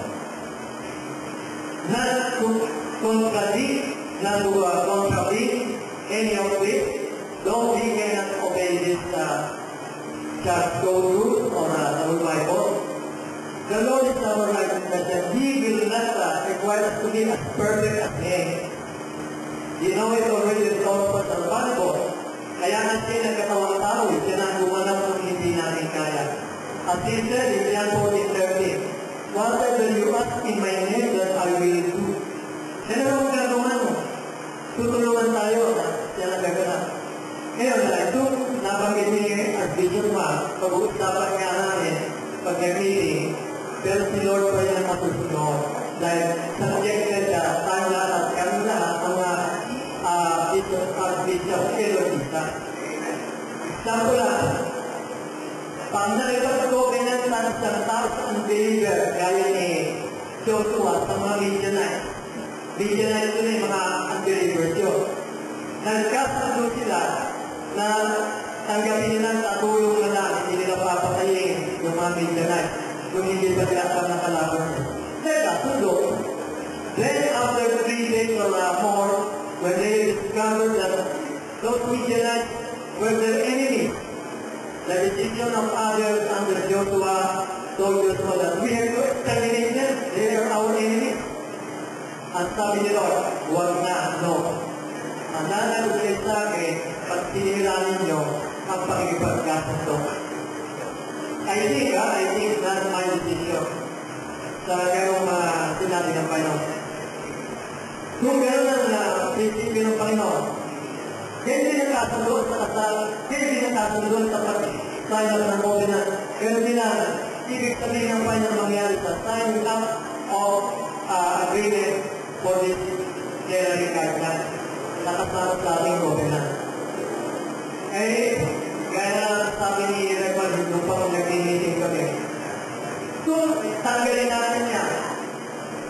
not to contradict, not to contradict any of it, though we cannot obey this church code rule or the Bible. The Lord is our righteousness, and He will not require us to be as perfect as Him. You know it already in Gospel of Bible. Kaya nga siya nagkatawang tao, siya na gumanap kung hindi natin kaya. As He said in John 14:13, whatever you ask in my name, that I will do. Siya na lang gagawa mo. Tutulungan tayo na siya na gaganap. Ngayon na ito, nabanggit ni Archbishop Ma, pag-uusapan nga namin, pag-meeting, pero si Lord pa yan matusunod. Dahil subjected tayo lahat at kami lahat mga Archbishop Elohisa. Sample lang, pag nakipag-covenant ng isang tao sa unbeliever, gaya ni Joshua sa mga Midianites. Midianites yun yung mga unbelievers yun. Nagkasundo sila na tanggapin nila sa tulong na lang, hindi nila papatayin yung mga Midianites, kung hindi ba sila ng kalaban nila. Nagkasundo. Then after 3 days or more, when they discovered that those Midianites were their enemies, the decision of others under Joshua told Joshua that we have to exterminate them, they are our enemies. Ang sabi ni Lord, huwag na, no. Ang nanalo kayo sa akin, pag sinila ninyo ang pakikipagkasundo. I think that's my decision. Sa gano'ng sinabi ng Panginoon. Kung gano'n ang prinsipyo ng Panginoon, kaya pinakasundo sa kasal, kaya pinakasundo sa pag-sign up ng covenant. Pero ibig sabihin ng Panginoon mangyari sa sign up of agreement for this general guideline. Nakasama sa ating covenant. Eh, gaya sabi ni Reverend nung pa nag-meeting kami. Kung tanggalin natin niya,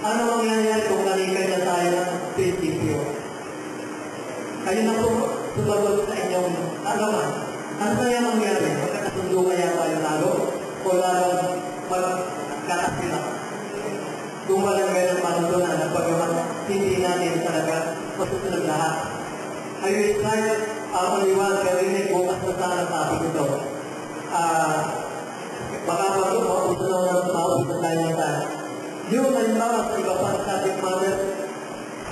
ano mangyayari kung nalikan na tayo ng prinsipyo? Kayo na po sumagot sa inyong alaman. Ano kaya mangyari? Magkakasundo kaya tayo lalo? O lalong magkakasila? Kung walang ganang panutunan na pagkaman, hindi natin talaga masusunod lahat. I will try only one, pero hindi bukas na sana topic ito. Baka mausunod tayo ng tayo. Yung halimbawa sa iba pa sa subject matter,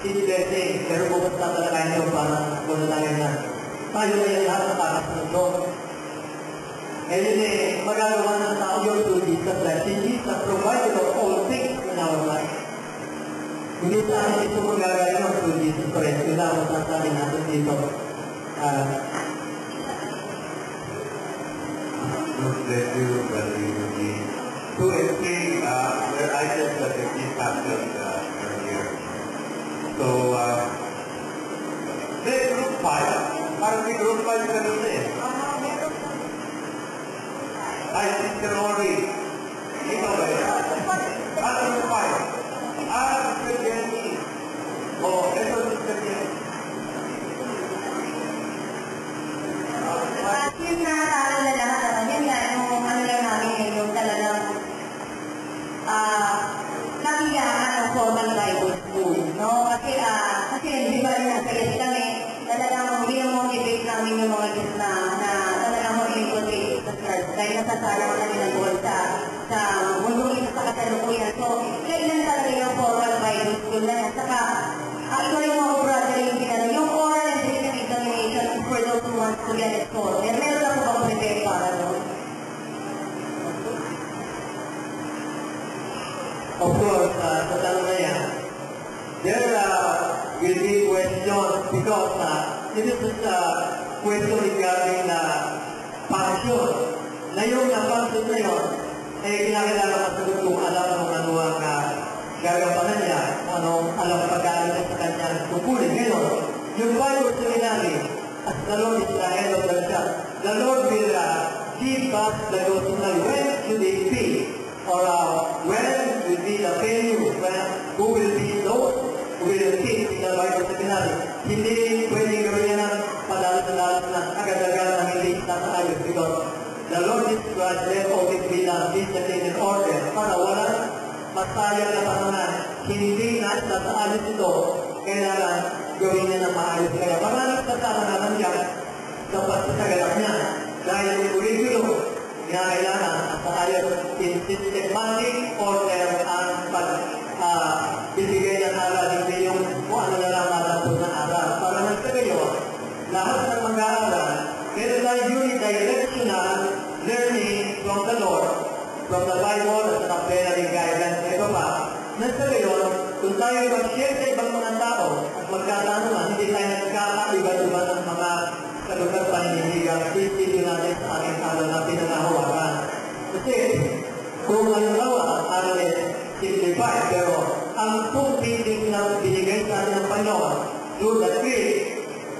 hindi pwede, pero bukas na talaga nyo para kung tayo na. Tayo na yung lahat na pakasunod doon. And then, magagawa ng tao yung duty sa blessing. He's the provider of all things in our life. Hindi sa akin ito magagawa ng duty sa Christ. Kailangan masasabi natin dito. God bless you, Brother Yuki. 2 and 3 were items that the chief mentioned earlier. So, group 5. Parang may group 5 kanina eh. Ay, Sister Ori. Ikaw ba yun? Group 5. Sister Jenny. Ito Sister Jenny. Yung nakakala na lahat, yun nga, yung ano lang namin yung talagang nakiyahan ng formal Bible school, no? Kasi di ba rin nasa yes kami, talagang motivate namin yung mga kids na talagang mag-infiltrate sa church dahil nasasalang na nila doon sa mundong ito sa kasalukuyan. So, kailan talaga yung formal Bible school na yan? Saka, ito yung mga brother yung oral and written examination for those who want to get it scored. Meron ako bang prepare para doon? Of course, sa tanong na yan, there will be questions because this is a question regarding passion. Na yung passion na yun, kinakilala masagot kung alam kung ano ang gagampanan niya, ano alam pag-aaral sa kanyang tungkulin. Ngayon, yung Bible seminary, as the Lord is the head of the church, the Lord will give us the gospel. When should it be? Or when will be the venue? Who will be those who will teach? in the Bible Seminary. Hindi pwedeng gawin niya ng padalos-dalos na agad-agad na hindi nasa ayos because the Lord Jesus Christ let always be done discipline and order para wala masayang na panahon. Hindi na nasa ayos ito, kailangan gawin niya ng maayos. Kaya maraming kasama naman dyan dapat sa galak niya. Dahil yung curriculum, kailangan nasa ayos in systematic order ang bibigay ng aral, hindi yung kung ano na lang matapos na aral. Para nagsabi yun, lahat ng mag-aaral, meron tayo unidirectional learning from the Lord, from the Bible, at sa plenary guidance, ito pa. Nagsabi yun, kung tayo mag-share sa ibang mga tao at magkatanungan, hindi tayo nagkakaiba-iba ng mga kalugar paninigang, sisipin natin sa ating aral na pinanahawakan. Kasi, kung halimbawa, ang aral is simplified, pero ang full teaching na binigay sa atin ng Panginoon, through the Spirit,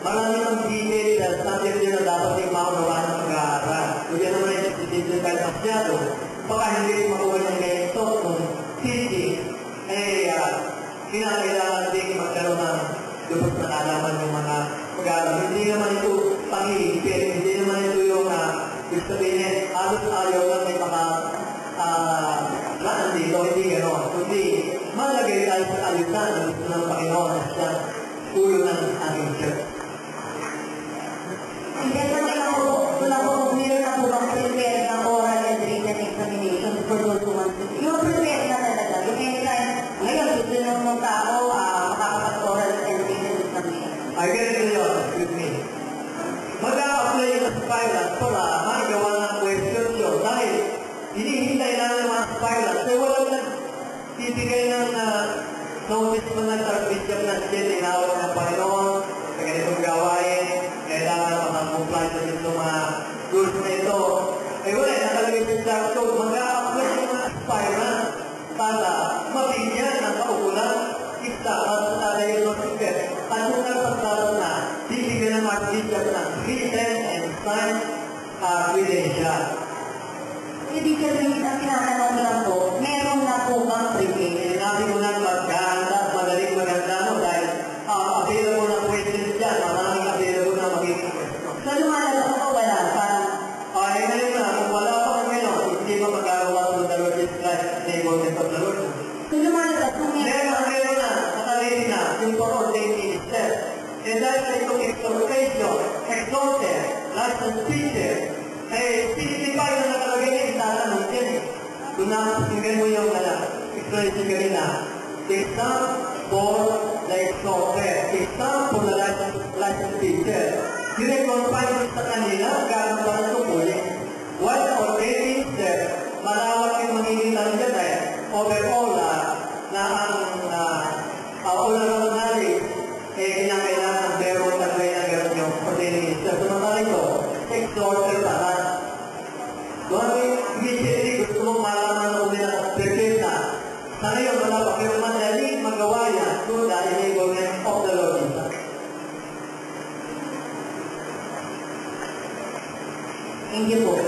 marami ng detail na subject din na dapat yung maunawaan ng pag-aaral. Kung yan naman yung simplified masyado, baka hindi rin makuha ng ganito kung teaching, kinakailangan din magkaroon ng lubos na alaman ng mga pag-aaral. Hindi naman ito pangihipin, hindi naman ito yung ibig sabihin, halos ayaw lang may laan dito, hindi gano'n. Kundi, malagay tayo sa alitan ng gusto ng Panginoon at sa ulo ng aming church. Hindi lang po, meron na po bang prepare ng oral and written examination for those who want to. Yung prepare na talaga. Yung anytime, ngayon, gusto ng tao, makakapag-oral and written examination. I get it yun, excuse me. Mag-a-apply yung aspirant para magawa ng question yun. Dahil, hinihintay na ng mga aspirant. Kaya walang nagbibigay ng notice mo ng Bishop na siya, tinawag ng Panginoon, sa ganitong gawain, kailangan makapag-comply sa itong mga rules na ito. Eh wala, nakalagay sa exact code, mag-a-apply yung mga aspirant para mabigyan ng kaukulang isa at sa dahil ng speaker. At kung nagpagkaroon na, bibigyan ng mga bishop ng written and signed credential. Ibig sabihin, ang tinatanong lang po, meron na po bang prepare? Sinabi ko na magkahanda, madaling maganda mo dahil available na questions dyan, maraming available na magiging questions. So, lumalabas po wala, parang Ngayon na, kung wala pa kung ngayon, hindi ba magkagawa sa Lord Jesus Christ, neighborhood of the Lord? so lumalabas po Meron na, nakalagay na, yung for-ordained minister. And dahil sa itong exhortation, exalted, licensed teacher, 65 na nakalagay na itatanong din. Kung napasinggan mo yung expression kanina, exam for the exalted, exam for the licensed teacher. Dire-confine mo sa kanila, gano'n pa ng tukuling. While ordained minister, malawak yung magiging talaga dahil overall na ang ulang knowledge, kinakailangan ng meron na kayo na gano'n yung ordained minister. Samantala ito, exalted pa na. Doon immediately gusto mong malaman ng umilang prepare na. Sa ngayon, wala pa kayo madaling magawa yan through the enablement of the Lord Jesus. Thank you po.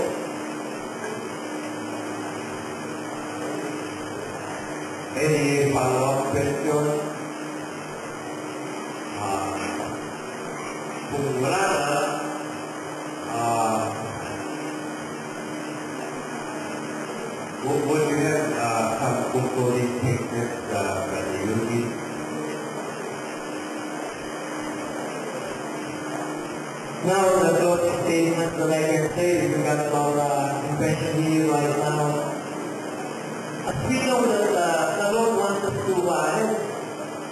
Any follow-up question? Kung wala na, would you have some concluding statements that you will give? Now, the closing statement that I can say with regard to our impression here right now. As we know that the Lord wants us to have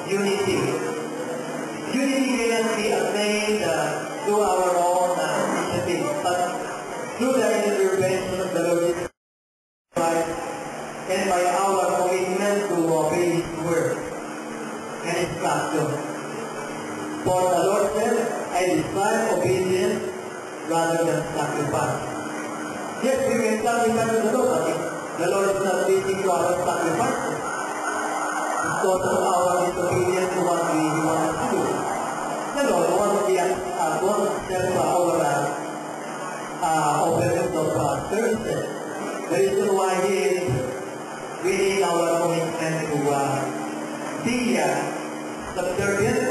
unity. Unity cannot be attained through our own initiative, but through the intervention of the Lord Jesus Christ and by our commitment to obey His word and His custom. For the Lord said, I desire obedience rather than sacrifice. Yes, we can sacrifice to the Lord, but the Lord is not waiting to our sacrifices. Because of our disobedience to what we want to do. The Lord wants to serve our openness of services. The reason why He is winning our commitment to be subservient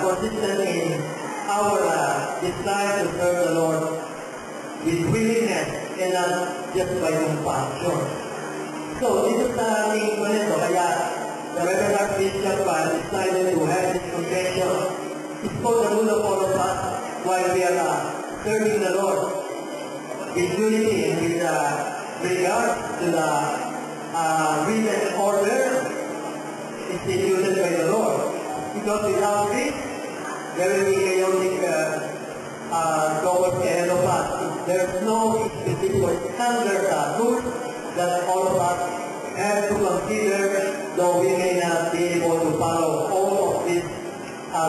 consistent in our desire to serve the Lord with willingness and not just by compassion. So, dito sa ating kwento, kaya the Reverend Archbishop decided to have this convention. It's for the rule of all of us while we are serving the Lord with unity and with regard to the written order instituted by the Lord. Because without this, there will be chaotic towards the end of us. There's no specific standard rules that all of us have to consider, though we may not be able to follow all of these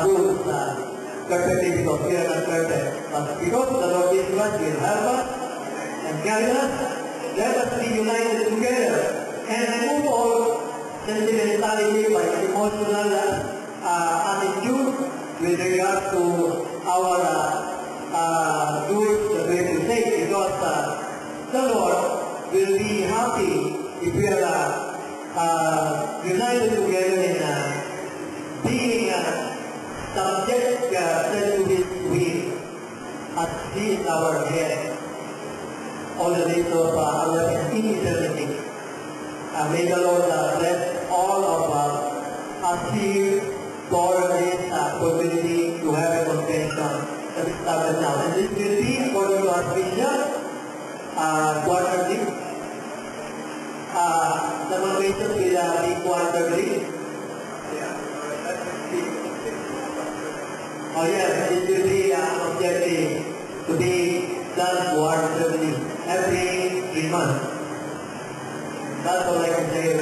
rules perfectly because we are not perfect. But because the Lord Jesus Christ will help us and guide us, let us be united together and remove all sentimentality by emotional attitude with regard to our doing the way to take, because the Lord will be happy if we are united together in being subject to His will, as He is our head all the days of our eternity. May the Lord bless all of us as He for this opportunity to have a convention that is started now. And this will be according to our Bishop, quarterly. The convention will be quarterly. Oh yes, it will be objective to be done quarterly, every 3 months. That's all I can say.